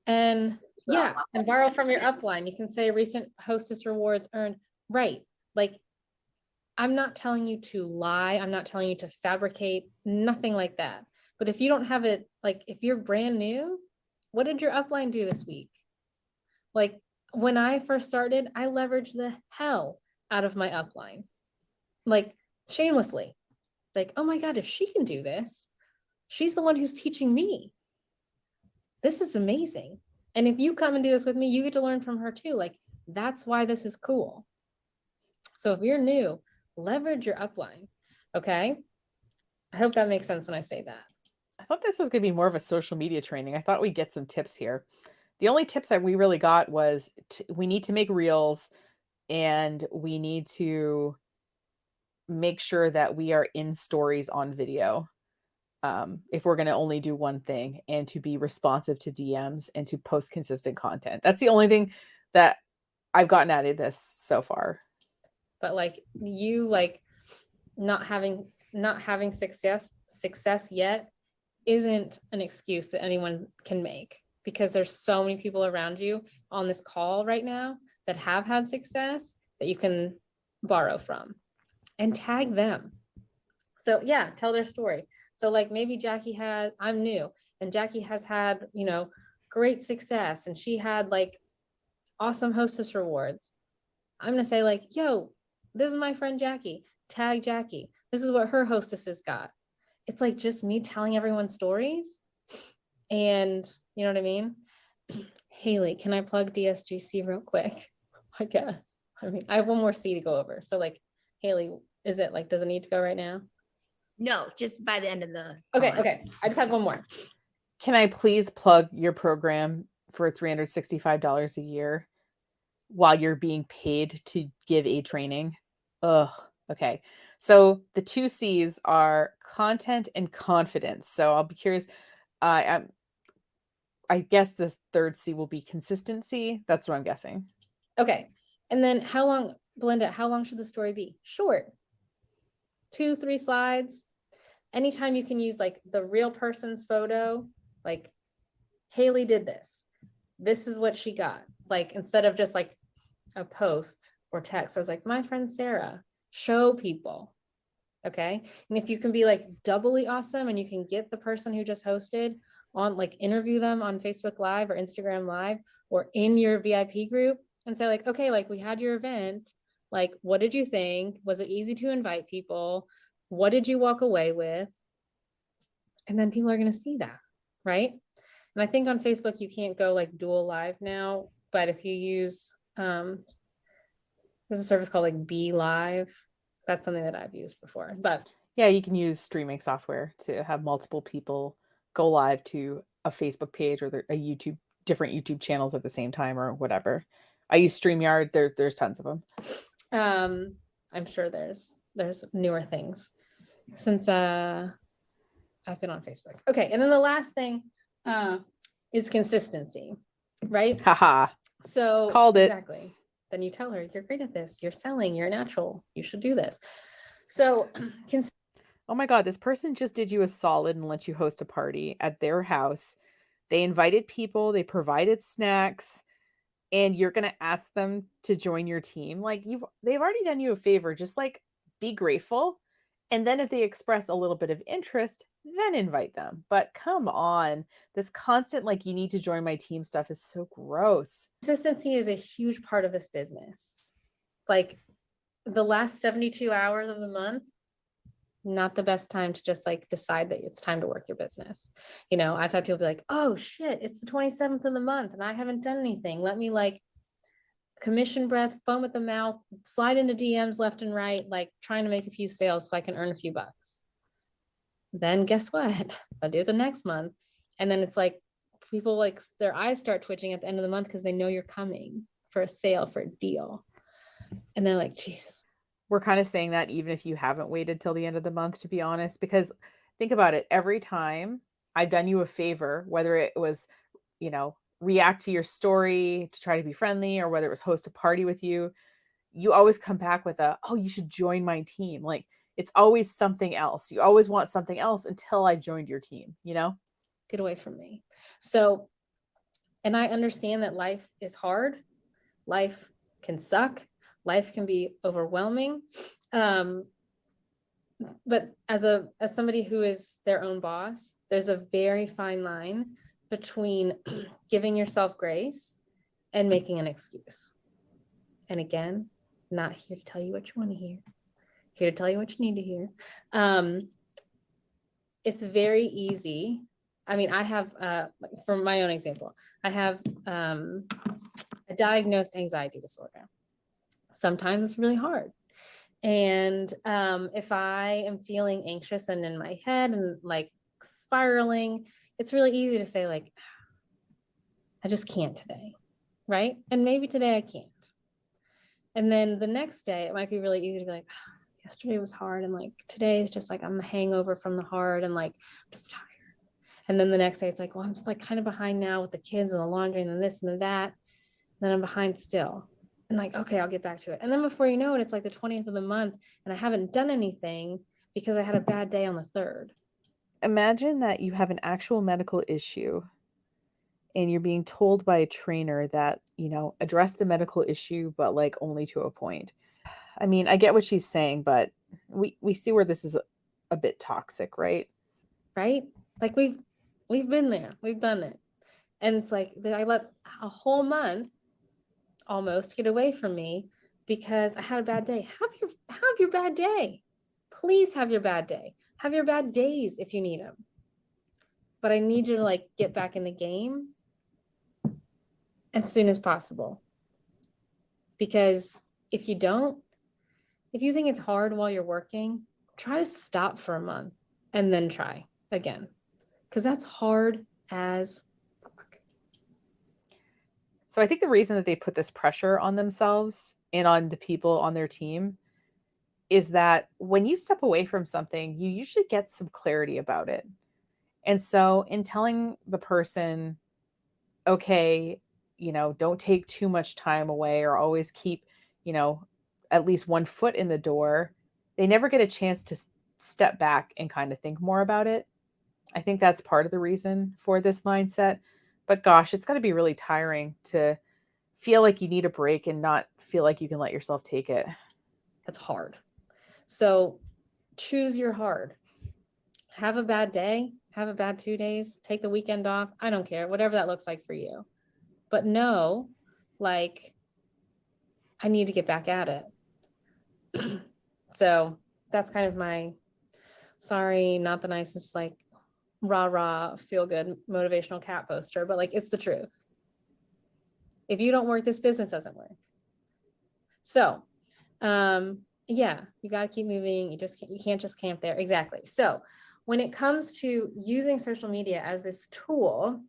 And yeah, and borrow from your upline. You can say recent hostess rewards earned. Right. Like, I'm not telling you to lie. I'm not telling you to fabricate, nothing like that. But if you don't have it, like if you're brand new, what did your upline do this week? Like when I first started, I leveraged the hell out of my upline, like shamelessly. Like, oh my God, if she can do this, she's the one who's teaching me. This is amazing. And if you come and do this with me, you get to learn from her too. Like, that's why this is cool. So if you're new, leverage your upline. Okay. I hope that makes sense when I say that. I thought this was going to be more of a social media training. I thought we'd get some tips here. The only tips that we really got was we need to make reels, and we need to make sure that we are in stories on video. If we're going to only do one thing, and to be responsive to DMs and to post consistent content. That's the only thing that I've gotten out of this so far. But like you, like not having success yet isn't an excuse that anyone can make, because there's so many people around you on this call right now that have had success that you can borrow from and tag them. So yeah, tell their story. So like maybe I'm new and Jackie has had, great success and she had like awesome hostess rewards. I'm going to say like, yo, this is my friend Jackie, tag Jackie. This is what her hostesses got. It's like just me telling everyone stories, and you know what I mean? Haley, can I plug DSGC real quick? I guess. I mean, I have one more C to go over. So like, Haley, does it need to go right now? No, just by the end of the. Okay. I just have one more. Can I please plug your program for $365 a year while you're being paid to give a training? Ugh. Okay. So the 2 C's are content and confidence. So I'll be curious. I guess the 3rd C will be consistency. That's what I'm guessing. Okay. And then Belinda, how long should the story be? Short. 2-3 slides. Anytime you can use like the real person's photo, like Haley did this. This is what she got. Like instead of just like a post or text, I was like, my friend Sarah, show people. Okay. And if you can be like doubly awesome and you can get the person who just hosted on, like interview them on Facebook Live or Instagram Live or in your VIP group and say like, okay, like we had your event. Like, what did you think? Was it easy to invite people? What did you walk away with? And then people are going to see that. Right. And I think on Facebook, you can't go like dual live now, but if you use, there's a service called like Be Live. That's something that I've used before, but yeah, you can use streaming software to have multiple people go live to a Facebook page or different YouTube channels at the same time or whatever. I use StreamYard. There's tons of them. I'm sure there's newer things since I've been on Facebook. Okay, and then the last thing is consistency, right? Haha. So called it. Exactly. Then you tell her, you're great at this. You're selling. You're natural. You should do this. So, oh my God, this person just did you a solid and let you host a party at their house. They invited people. They provided snacks. And you're going to ask them to join your team. Like they've already done you a favor. Just like be grateful. And then if they express a little bit of interest, then invite them. But come on, this constant, like, you need to join my team stuff is so gross. Consistency is a huge part of this business. Like the last 72 hours of the month, not the best time to just like decide that it's time to work your business. I've had people be like, oh shit, it's the 27th of the month and I haven't done anything. Let me like commission breath, foam at the mouth, slide into DMs left and right, like trying to make a few sales so I can earn a few bucks. Then guess what? I'll do it the next month. And then it's like people like their eyes start twitching at the end of the month because they know you're coming for a sale, for a deal. And they're like, Jesus. We're kind of saying that even if you haven't waited till the end of the month, to be honest, because think about it. Every time I've done you a favor, whether it was, react to your story to try to be friendly, or whether it was host a party with you, you always come back with oh, you should join my team. Like it's always something else. You always want something else until I've joined your team, Get away from me. So, and I understand that life is hard. Life can suck. Life can be overwhelming. But as somebody who is their own boss, there's a very fine line between giving yourself grace and making an excuse. And again, not here to tell you what you want to hear, here to tell you what you need to hear. It's very easy. I mean, I have, from my own example, I have a diagnosed anxiety disorder. Sometimes it's really hard. And if I am feeling anxious and in my head and like spiraling, it's really easy to say like, I just can't today, right? And maybe today I can't. And then the next day, it might be really easy to be like, yesterday was hard. And like, today is just like, I'm the hangover from the hard and like, I'm just tired. And then the next day it's like, well, I'm just like kind of behind now with the kids and the laundry and this and that. And then I'm behind still. And like, okay, I'll get back to it. And then before you know it, it's like the 20th of the month and I haven't done anything because I had a bad day on the 3rd. Imagine that you have an actual medical issue and you're being told by a trainer that, address the medical issue, but like only to a point. I mean, I get what she's saying, but we see where this is a bit toxic, right? Right? Like we've been there, we've done it. And it's like I let a whole month almost get away from me because I had a bad day. Have your bad day. Please have your bad day. Have your bad days if you need them. But I need you to like get back in the game as soon as possible. Because if you don't, if you think it's hard while you're working, try to stop for a month and then try again. Because that's hard as fuck. So I think the reason that they put this pressure on themselves and on the people on their team is that when you step away from something, you usually get some clarity about it. And so in telling the person, okay, don't take too much time away or always keep, at least one foot in the door, they never get a chance to step back and kind of think more about it. I think that's part of the reason for this mindset. But gosh, it's got to be really tiring to feel like you need a break and not feel like you can let yourself take it. That's hard. So choose your hard. Have a bad day, have a bad 2 days, take the weekend off. I don't care, whatever that looks like for you. But no, like, I need to get back at it. So that's kind of my sorry, not the nicest, like rah, feel good motivational cat poster, but like, it's the truth. If you don't work, this business doesn't work. So, yeah, you got to keep moving. You can't just camp there. Exactly. So when it comes to using social media as this tool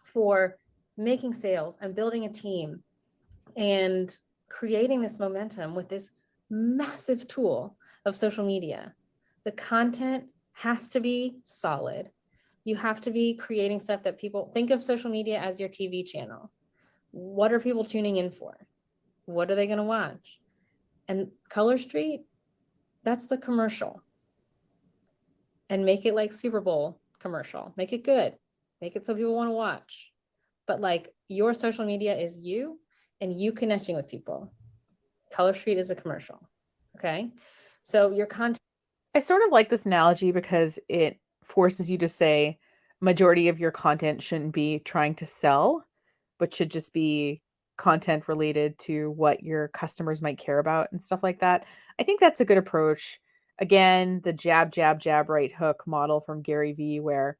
for making sales and building a team and creating this momentum with this massive tool of social media, the content has to be solid. You have to be creating stuff that people think of social media as your TV channel. What are people tuning in for? What are they going to watch? And Color Street, that's the commercial. And make it like Super Bowl commercial. Make it good. Make it so people want to watch. But like your social media is you and you connecting with people. Color Street is a commercial. Okay. So your content. I sort of like this analogy because it forces you to say majority of your content shouldn't be trying to sell, but should just be content related to what your customers might care about and stuff like that. I think that's a good approach. Again, the jab, jab, jab, right hook model from Gary Vee, where,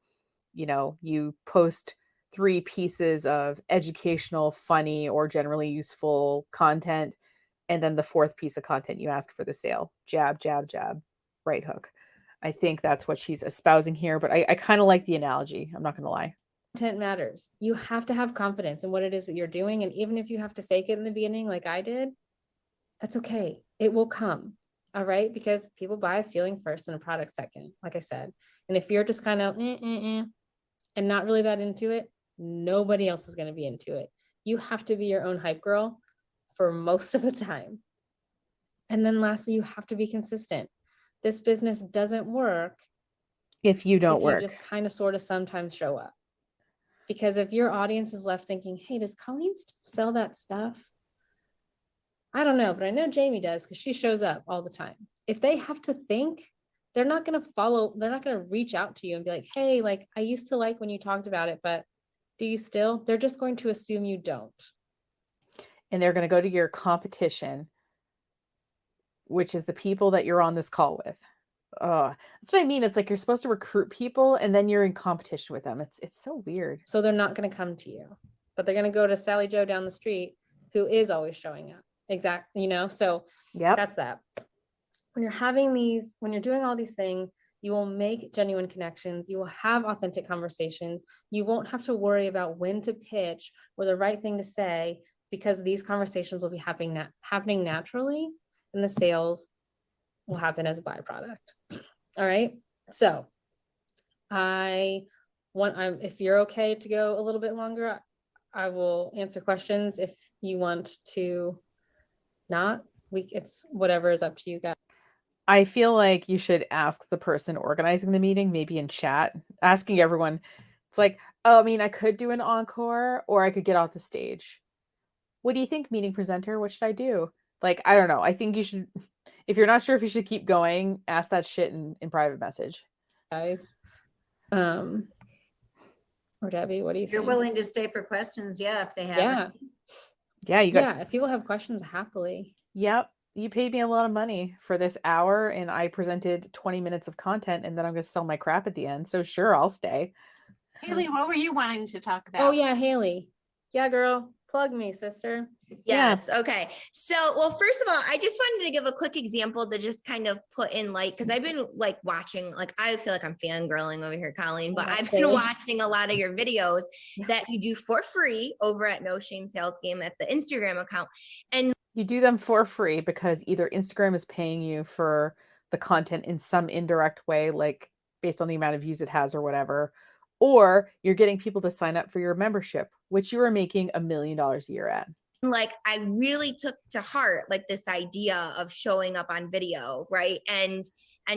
you post 3 pieces of educational, funny, or generally useful content. And then the 4th piece of content you ask for the sale. Jab, jab, jab, right hook. I think that's what she's espousing here, but I kind of like the analogy. I'm not going to lie. Content matters. You have to have confidence in what it is that you're doing. And even if you have to fake it in the beginning, like I did, that's okay. It will come. All right. Because people buy a feeling first and a product second, like I said. And if you're just kind of and not really that into it, nobody else is going to be into it. You have to be your own hype girl for most of the time. And then lastly, you have to be consistent. This business doesn't work If you don't if work. you just kind of sort of sometimes show up. Because if your audience is left thinking, hey, does Colleen still sell that stuff? I don't know, but I know Jamie does because she shows up all the time. If they have to think, they're not going to follow, they're not going to reach out to you and be like, hey, like I used to like when you talked about it, but do you still? They're just going to assume you don't. And they're going to go to your competition, which is the people that you're on this call with. That's what I mean. It's like you're supposed to recruit people and then you're in competition with them. It's so weird. So they're not going to come to you, but they're going to go to Sally Joe down the street who is always showing up. Exactly. You know, so that's that. When you're having these, when you're doing all these things, you will make genuine connections. You will have authentic conversations. You won't have to worry about when to pitch or the right thing to say because these conversations will be happening naturally and the sales will happen as a byproduct. All right. So if you're okay to go a little bit longer, I will answer questions. If you want to not, it's whatever is up to you guys. I feel like you should ask the person organizing the meeting, maybe in chat, asking everyone. It's like, oh, I mean, I could do an encore or I could get off the stage. What do you think, meeting presenter? What should I do? Like, I don't know. I think you should, if you're not sure if you should keep going, ask that shit in private message. Guys. Or Debbie, what do you think? You're willing to stay for questions, yeah, if they have. Yeah, if people have questions, happily. Yep. You paid me a lot of money for this hour and I presented 20 minutes of content and then I'm going to sell my crap at the end. So sure, I'll stay. Haley, what were you wanting to talk about? Oh yeah, Haley. Yeah, girl. Plug me, sister. Yes. Yeah. Okay. So, well, first of all, I just wanted to give a quick example to just kind of put in light, because I've been like watching, like, I feel like I'm fangirling over here, Colleen, but I've been watching a lot of your videos that you do for free over at No Shame Sales Game at the Instagram account. And you do them for free because either Instagram is paying you for the content in some indirect way, like based on the amount of views it has or whatever, or you're getting people to sign up for your membership, which you are making $1 million a year at. Like, I really took to heart like this idea of showing up on video, right? And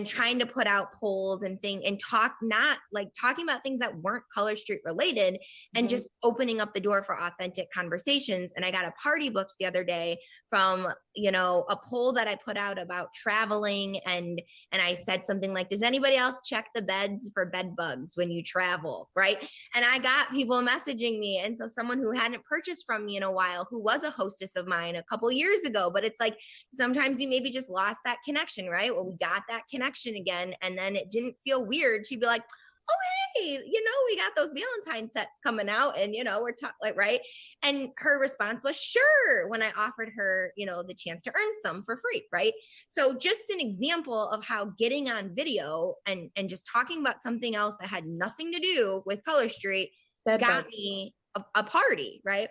trying to put out polls and talking about things that weren't Color Street related and just opening up the door for authentic conversations. And I got a party booked the other day from, a poll that I put out about traveling. And I said something like, does anybody else check the beds for bed bugs when you travel? Right. And I got people messaging me. And so someone who hadn't purchased from me in a while, who was a hostess of mine a couple years ago, but it's like, sometimes you maybe just lost that connection, right? Well, we got that connection again. And then it didn't feel weird. She'd be like, oh, hey, we got those Valentine sets coming out and, we're talking, right? And her response was, sure, when I offered her, the chance to earn some for free, right? So just an example of how getting on video and just talking about something else that had nothing to do with Color Street got me a party, right?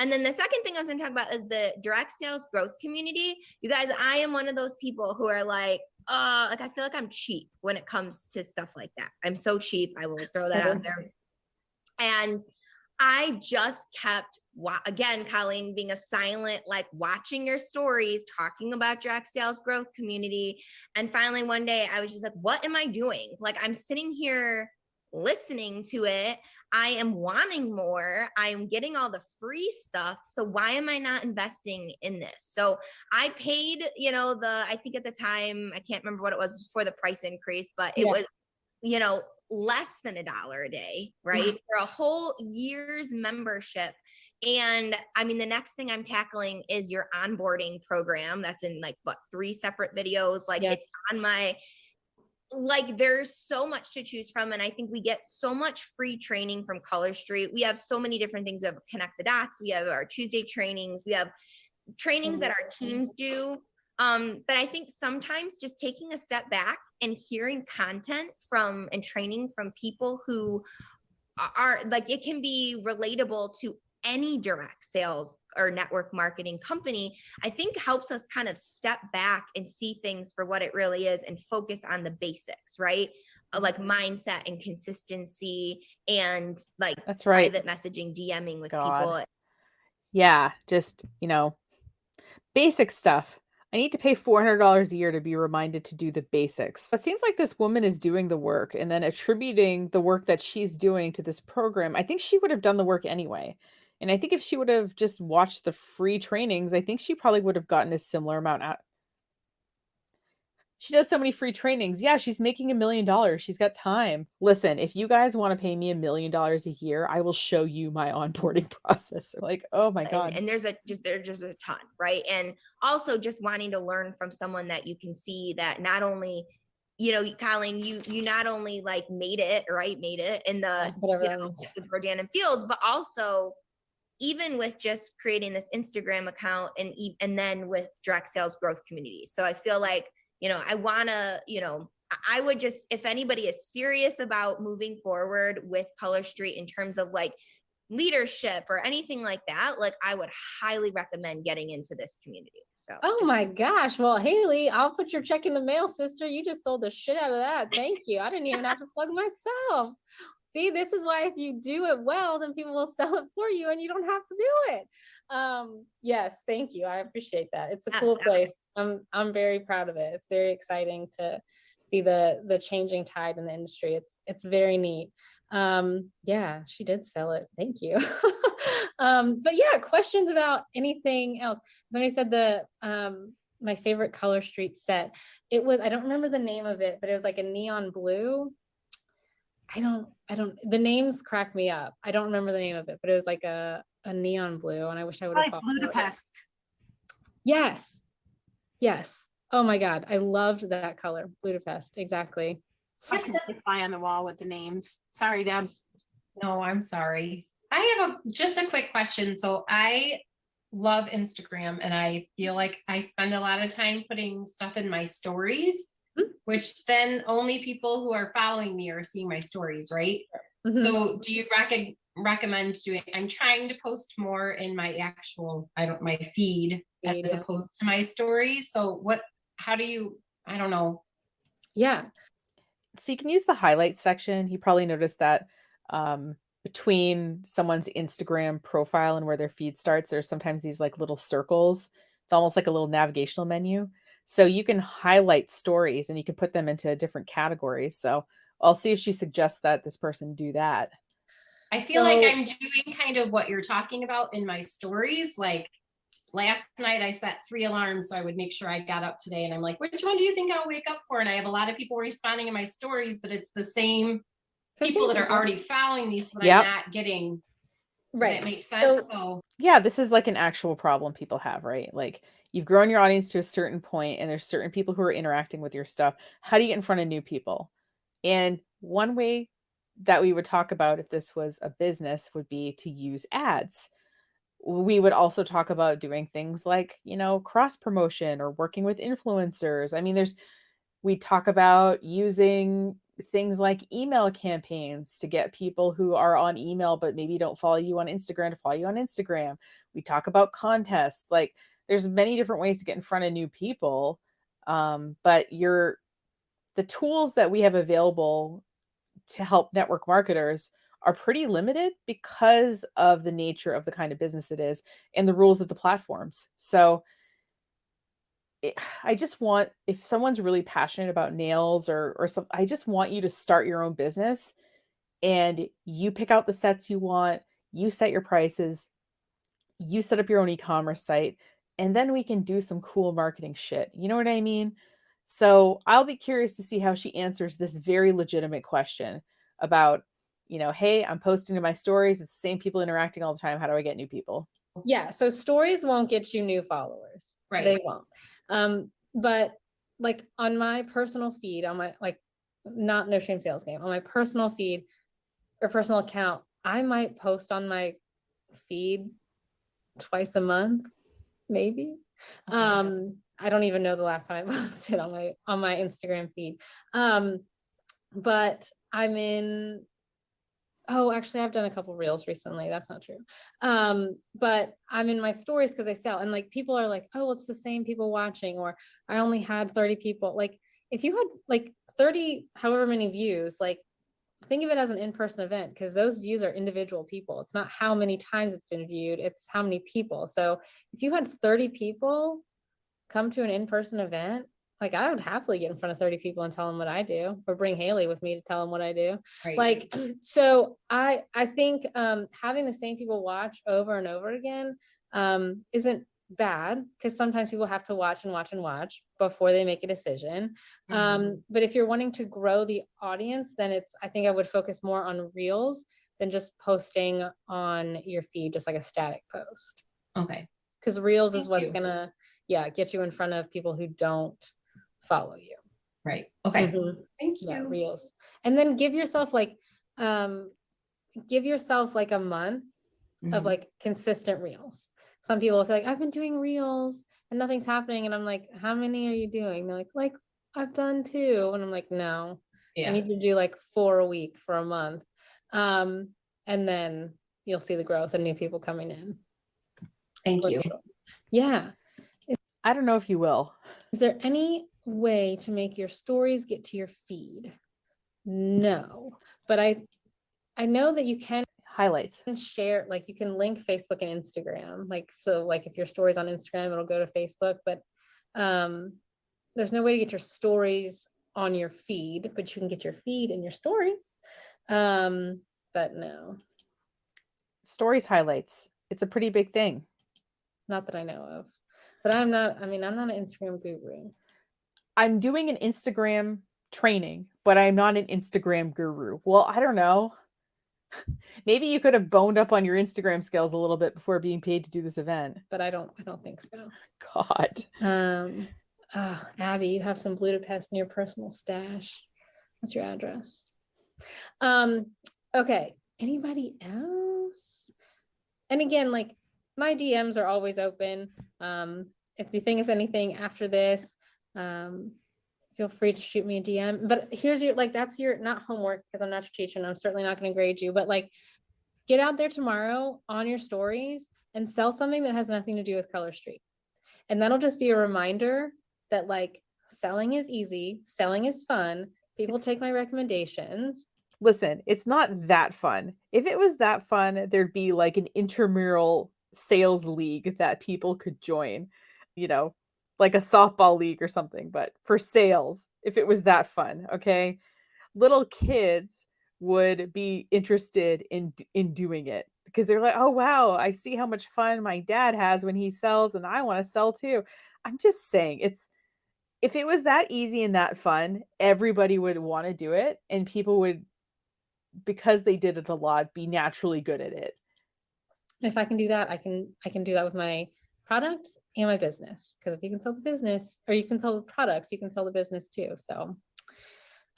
And then the second thing I was going to talk about is the direct sales growth community. You guys, I am one of those people who are like I feel like I'm cheap when it comes to stuff like that. I'm so cheap. I will throw that out there. And I just kept, again, Colleen, being a silent, like watching your stories, talking about direct sales growth community. And finally, one day I was just like, what am I doing? Like, I'm sitting here listening to it. I am wanting more. I'm getting all the free stuff. So why am I not investing in this? So I paid, I think at the time, I can't remember what it was for the price increase, but it was, less than $1 a day, right? For a whole year's membership. And I mean, the next thing I'm tackling is your onboarding program. That's in 3 separate videos. It's on my, there's so much to choose from. And I think we get so much free training from Color Street. We have so many different things. We have Connect the Dots. We have our Tuesday trainings. We have trainings that our teams do. But I think sometimes just taking a step back and hearing content from and training from people who are like, it can be relatable to any direct sales or network marketing company, I think helps us kind of step back and see things for what it really is and focus on the basics, right? Like mindset and consistency and like That's right. private messaging, DMing with God. people. Yeah, just, basic stuff. I need to pay $400 a year to be reminded to do the basics. It seems like this woman is doing the work and then attributing the work that she's doing to this program. I think she would have done the work anyway. And I think if she would have just watched the free trainings, I think she probably would have gotten a similar amount out. She does so many free trainings. Yeah, she's making $1 million. She's got time. Listen, if you guys want to pay me $1 million a year, I will show you my onboarding process. Like, oh my God. And there's just a ton, right? And also just wanting to learn from someone that you can see that not only, Colleen, you not only like made it in the, the Gordian Fields, but also even with just creating this Instagram account and then with direct sales growth communities. So I feel like, I want to, I would just, if anybody is serious about moving forward with Color Street in terms of like leadership or anything like that, like I would highly recommend getting into this community. So, oh my gosh. Well, Haley, I'll put your check in the mail, sister. You just sold the shit out of that. Thank you. I didn't even have to plug myself. See, this is why if you do it well, then people will sell it for you and you don't have to do it. Yes, thank you. I appreciate that. It's a cool place. I'm very proud of it. It's very exciting to be the changing tide in the industry. It's very neat. Yeah, she did sell it. Thank you. But yeah, questions about anything else? Somebody said my favorite Color Street set. It was, I don't remember the name of it, but it was like a neon blue. I don't, the names crack me up. I don't remember the name of it, but it was like a neon blue, and I wish I would have Like Budapest. Yes. Oh my God. I loved that color. Budapest. Exactly. Just a fly on the wall with the names. Sorry, Deb. No, I'm sorry. I have just a quick question. So I love Instagram and I feel like I spend a lot of time putting stuff in my stories, which then only people who are following me are seeing my stories, right? Mm-hmm. So do you recommend doing, I'm trying to post more in my actual, my feed as opposed to my stories. So how do you, I don't know. Yeah. So you can use the highlights section. You probably noticed that between someone's Instagram profile and where their feed starts, there's sometimes these like little circles. It's almost like a little navigational menu. So you can highlight stories and you can put them into different categories. So I'll see if she suggests that this person do that. I feel like I'm doing kind of what you're talking about in my stories. Like last night I set 3 alarms so I would make sure I got up today, and I'm like, which one do you think I'll wake up for? And I have a lot of people responding in my stories, but it's the same people that are already following these that I'm not getting. Does that make sense? So yeah, this is like an actual problem people have, right? Like you've grown your audience to a certain point and there's certain people who are interacting with your stuff. How do you get in front of new people? And one way that we would talk about if this was a business would be to use ads. We would also talk about doing things like, cross promotion or working with influencers. I mean, we talk about using things like email campaigns to get people who are on email but maybe don't follow you on Instagram to follow you on Instagram. We talk about contests. Like there's many different ways to get in front of new people. But the tools that we have available to help network marketers are pretty limited because of the nature of the kind of business it is and the rules of the platforms. So I just want, if someone's really passionate about nails or something, I just want you to start your own business and you pick out the sets you want, you set your prices, you set up your own e-commerce site, and then we can do some cool marketing shit. You know what I mean? So I'll be curious to see how she answers this very legitimate question about, hey, I'm posting to my stories. It's the same people interacting all the time. How do I get new people? Yeah. So stories won't get you new followers. Right. They won't. But like on my personal feed, on my, not No Shame Sales Game, on my personal feed or personal account, I might post on my feed twice a month, maybe. I don't even know the last time I posted on my Instagram feed. But I'm in, oh, actually I've done a couple reels recently. That's not true. But I'm in my stories because I sell, and like people are like, oh, it's the same people watching, or I only had 30 people. Like if you had like 30, however many views, like think of it as an in-person event, because those views are individual people. It's not how many times it's been viewed, it's how many people. So if you had 30 people come to an in-person event, like I would happily get in front of 30 people and tell them what I do, or bring Haley with me to tell them what I do. Right. Like, so I think having the same people watch over and over again isn't bad, because sometimes people have to watch and watch and watch before they make a decision. But if you're wanting to grow the audience, then I think I would focus more on reels than just posting on your feed, just like a static post. Okay. Because reels is Thank what's you. gonna, get you in front of people who don't follow you. Right. Okay. Mhm. Thank Yeah, you. reels. And then give yourself like a month of Mhm. like consistent reels. Some people will say, like, I've been doing reels and nothing's happening. And I'm like, how many are you doing? They're like I've done 2. And I'm like, no, I Yeah. need to do like 4 a week for a month. And then you'll see the growth and new people coming in. Thank For you. sure. Yeah. I don't know if you will. Is there any way to make your stories get to your feed? No, but I know that you can Highlights. share, like you can link Facebook and Instagram. Like, so like if your story's on Instagram, it'll go to Facebook, but there's no way to get your stories on your feed, but you can get your feed in your stories. But no, Stories highlights. It's a pretty big thing. not that I know of. But I'm not an Instagram guru. I'm doing an Instagram training, but I'm not an Instagram guru. Well, I don't know. Maybe you could have boned up on your Instagram skills a little bit before being paid to do this event. But I don't think so. God. Abby, you have some Budapest in your personal stash. What's your address? Okay. Anybody else? And again, like my DMs are always open. If you think of anything after this, feel free to shoot me a DM. But here's your, like, that's your, not homework, because I'm not your teacher and I'm certainly not going to grade you, but like get out there tomorrow on your stories and sell something that has nothing to do with Color Street. And that'll just be a reminder that like selling is easy, selling is fun. People take my recommendations. Listen, it's not that fun. If it was that fun, there'd be like an intramural sales league that people could join, like a softball league or something, but for sales, if it was that fun, okay? Little kids would be interested in doing it because they're like, "Oh wow, I see how much fun my dad has when he sells and I want to sell too." I'm just saying, if it was that easy and that fun, everybody would want to do it, and people would, because they did it a lot, be naturally good at it. If I can do that, I can do that with my products and my business. Because if you can sell the business, or you can sell the products, you can sell the business too. So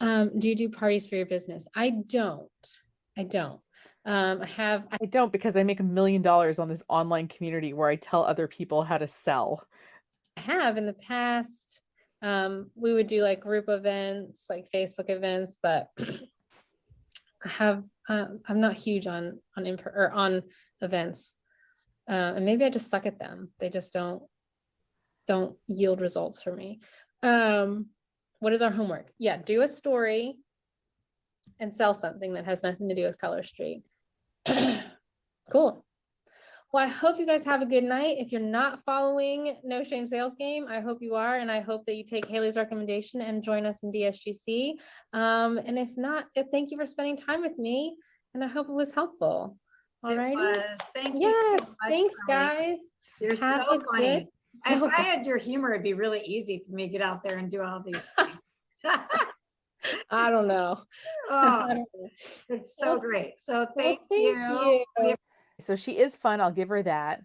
do you do parties for your business? I don't. I don't because I make $1 million on this online community where I tell other people how to sell. I have in the past. We would do like group events, like Facebook events, but I'm not huge on events. And maybe I just suck at them. They just don't yield results for me. What is our homework? Yeah, do a story and sell something that has nothing to do with Color Street. Cool. Well, I hope you guys have a good night. If you're not following No Shame Sales Game, I hope you are. And I hope that you take Haley's recommendation and join us in DSGC. And if not, thank you for spending time with me. And I hope it was helpful. All right. Thank you. Yes. So much, Thanks, Colleen. guys. You're Have so a funny. good- If I had your humor, it'd be really easy for me to get out there and do all these things. I don't know. Oh, I don't know. it's so great. So Well, thank you. So she is fun. I'll give her that.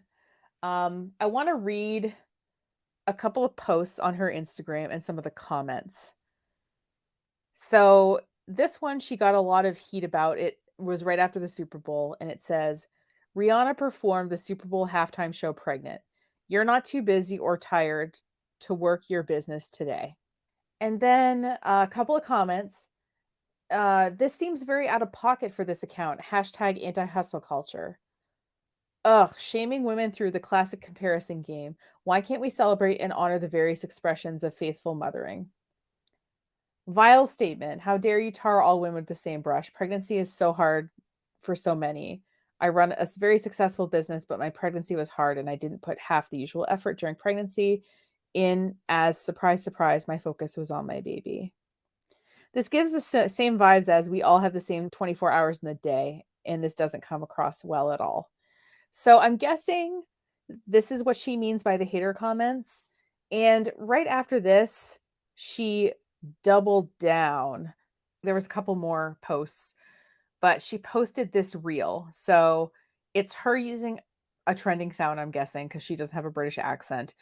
I want to read a couple of posts on her Instagram and some of the comments. So this one, she got a lot of heat about. It was right after the Super Bowl, and it says, Rihanna performed the Super Bowl halftime show pregnant. You're not too busy or tired to work your business today. And then a couple of comments. This seems very out of pocket for this account. Hashtag anti-hustle culture. Ugh, shaming women through the classic comparison game. Why can't we celebrate and honor the various expressions of faithful mothering? Vile statement. How dare you tar all women with the same brush? Pregnancy is so hard for so many. I run a very successful business, but my pregnancy was hard and I didn't put half the usual effort during pregnancy in as, surprise, surprise, my focus was on my baby. This gives the same vibes as we all have the same 24 hours in the day, and this doesn't come across well at all. So I'm guessing this is what she means by the hater comments. And right after this, she doubled down. There was a couple more posts, but she posted this reel. So it's her using a trending sound, I'm guessing, because she doesn't have a British accent.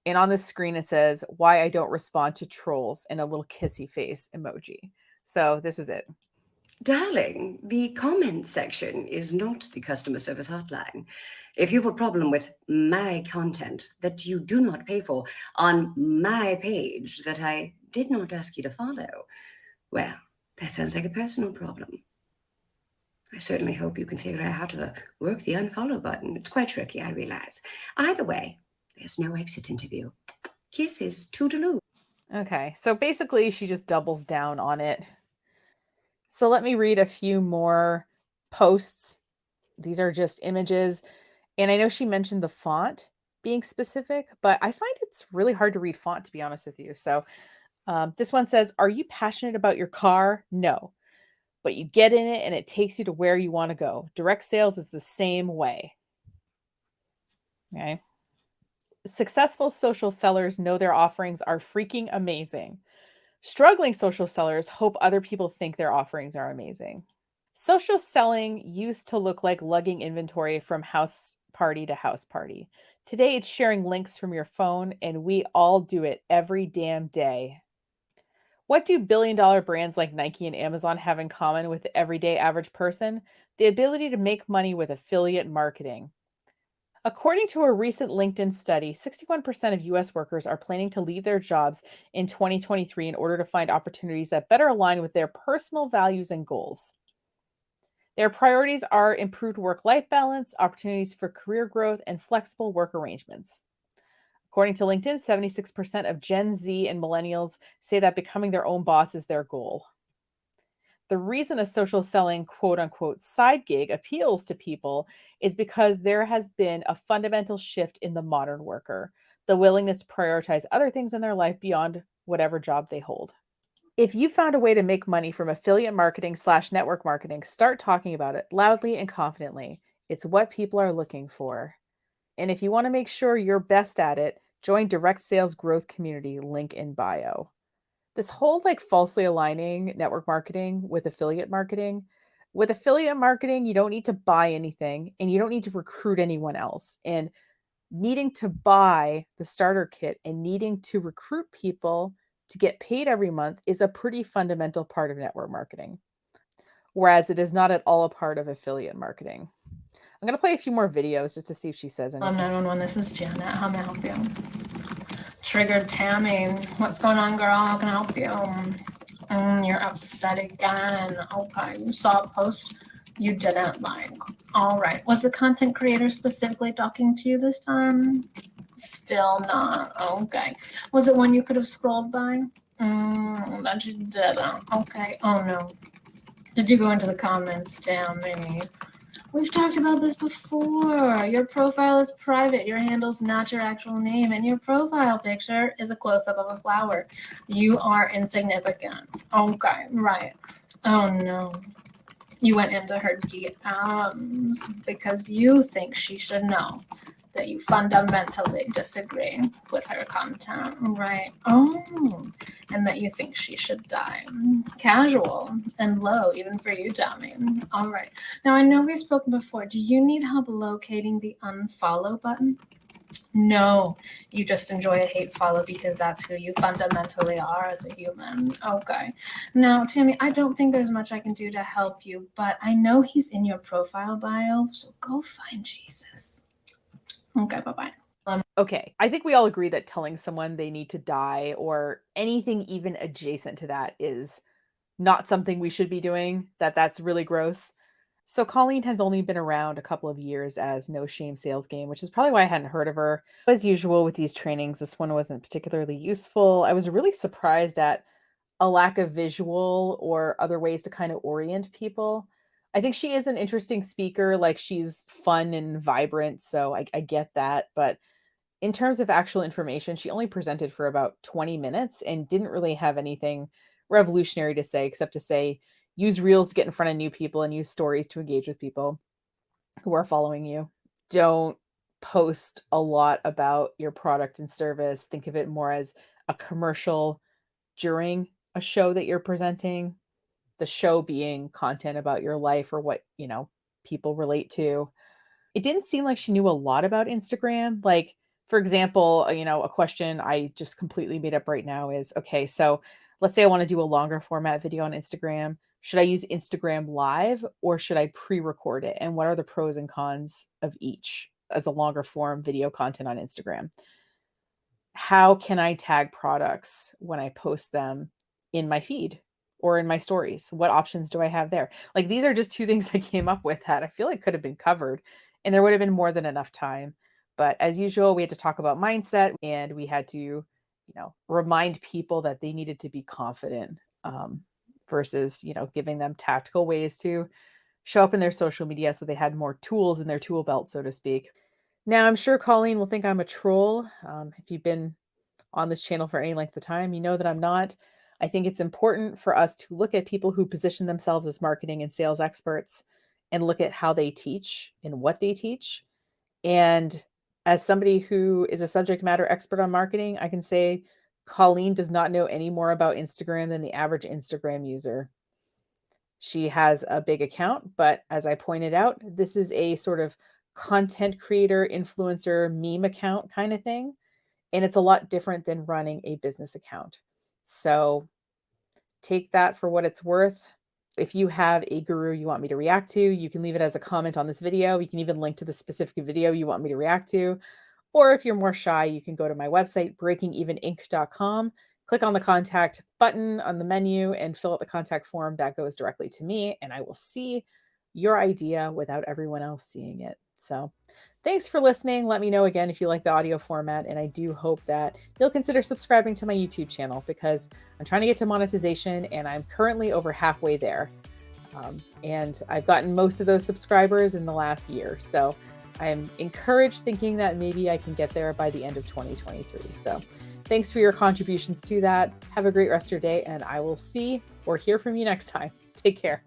And on the screen, it says, "Why I don't respond to trolls," and a little kissy face emoji. So this is it. Darling, the comment section is not the customer service hotline. If you have a problem with my content that you do not pay for on my page that I did not ask you to follow, well, that sounds like a personal problem. I certainly hope you can figure out how to work the unfollow button. It's quite tricky, I realize. Either way, there's no exit interview. Kisses, toodaloo. Okay, so basically she just doubles down on it. So let me read a few more posts. These are just images. And I know she mentioned the font being specific, but I find it's really hard to read font, to be honest with you. So this one says, "Are you passionate about your car? No. But you get in it and it takes you to where you want to go. Direct sales is the same way." Okay. Successful social sellers know their offerings are freaking amazing. Struggling social sellers hope other people think their offerings are amazing. Social selling used to look like lugging inventory from house party to house party. Today, it's sharing links from your phone, and we all do it every damn day. What do billion-dollar brands like Nike and Amazon have in common with the everyday average person? The ability to make money with affiliate marketing. According to a recent LinkedIn study, 61% of US workers are planning to leave their jobs in 2023 in order to find opportunities that better align with their personal values and goals. Their priorities are improved work-life balance, opportunities for career growth, and flexible work arrangements. According to LinkedIn, 76% of Gen Z and millennials say that becoming their own boss is their goal. The reason a social selling quote unquote side gig appeals to people is because there has been a fundamental shift in the modern worker, the willingness to prioritize other things in their life beyond whatever job they hold. If you found a way to make money from affiliate marketing / network marketing, start talking about it loudly and confidently. It's what people are looking for. And if you want to make sure you're best at it, join Direct Sales Growth Community, link in bio. This whole falsely aligning network marketing with affiliate marketing. With affiliate marketing, you don't need to buy anything and you don't need to recruit anyone else. And needing to buy the starter kit and needing to recruit people to get paid every month is a pretty fundamental part of network marketing. Whereas it is not at all a part of affiliate marketing. I'm going to play a few more videos just to see if she says anything. 911, this is Janet. How may I help you? Triggered Tammy. What's going on, girl? How can I help you? You're upset again. Okay, you saw a post you didn't like. All right. Was the content creator specifically talking to you this time? Still not. Okay. Was it one you could have scrolled by? That you didn't. Okay. Oh no. Did you go into the comments, Tammy? We've talked about this before. Your profile is private. Your handle's not your actual name, and your profile picture is a close-up of a flower. You are insignificant. Okay, right. Oh no. You went into her DMs because you think she should know that you fundamentally disagree with her content, right? Oh, and that you think she should die. Casual and low, even for you, Tommy. All right. Now, I know we've spoken before. Do you need help locating the unfollow button? No, you just enjoy a hate follow because that's who you fundamentally are as a human. Okay. Now, Tammy, I don't think there's much I can do to help you, but I know he's in your profile bio, so go find Jesus. Okay, bye-bye. Okay, I think we all agree that telling someone they need to die or anything even adjacent to that is not something we should be doing, that's really gross. So Colleen has only been around a couple of years as No Shame Sales Game, which is probably why I hadn't heard of her. As usual with these trainings, this one wasn't particularly useful. I was really surprised at a lack of visual or other ways to kind of orient people. I think she is an interesting speaker, like she's fun and vibrant, so I get that. But in terms of actual information, she only presented for about 20 minutes and didn't really have anything revolutionary to say, except to say, use reels to get in front of new people and use stories to engage with people who are following you. Don't post a lot about your product and service. Think of it more as a commercial during a show that you're presenting, the show being content about your life or what, people relate to. It didn't seem like she knew a lot about Instagram. Like, for example, a question I just completely made up right now is, okay, so let's say I want to do a longer format video on Instagram. Should I use Instagram Live or should I pre-record it? And what are the pros and cons of each as a longer form video content on Instagram? How can I tag products when I post them in my feed or in my stories? What options do I have there? Like, these are just two things I came up with that I feel like could have been covered and there would have been more than enough time. But as usual, we had to talk about mindset and we had to, remind people that they needed to be confident versus, giving them tactical ways to show up in their social media so they had more tools in their tool belt, so to speak. Now, I'm sure Colleen will think I'm a troll. If you've been on this channel for any length of time, you know that I'm not. I think it's important for us to look at people who position themselves as marketing and sales experts and look at how they teach and what they teach. And as somebody who is a subject matter expert on marketing, I can say Colleen does not know any more about Instagram than the average Instagram user. She has a big account, but as I pointed out, this is a sort of content creator, influencer, meme account kind of thing. And it's a lot different than running a business account. So take that for what it's worth. If you have a guru you want me to react to, you can leave it as a comment on this video. You can even link to the specific video you want me to react to. Or if you're more shy, you can go to my website, breakingeveninc.com, click on the contact button on the menu and fill out the contact form that goes directly to me, and I will see your idea without everyone else seeing it. So thanks for listening. Let me know again if you like the audio format, and I do hope that you'll consider subscribing to my YouTube channel because I'm trying to get to monetization and I'm currently over halfway there. And I've gotten most of those subscribers in the last year. So I'm encouraged thinking that maybe I can get there by the end of 2023. So thanks for your contributions to that. Have a great rest of your day, and I will see or hear from you next time. Take care.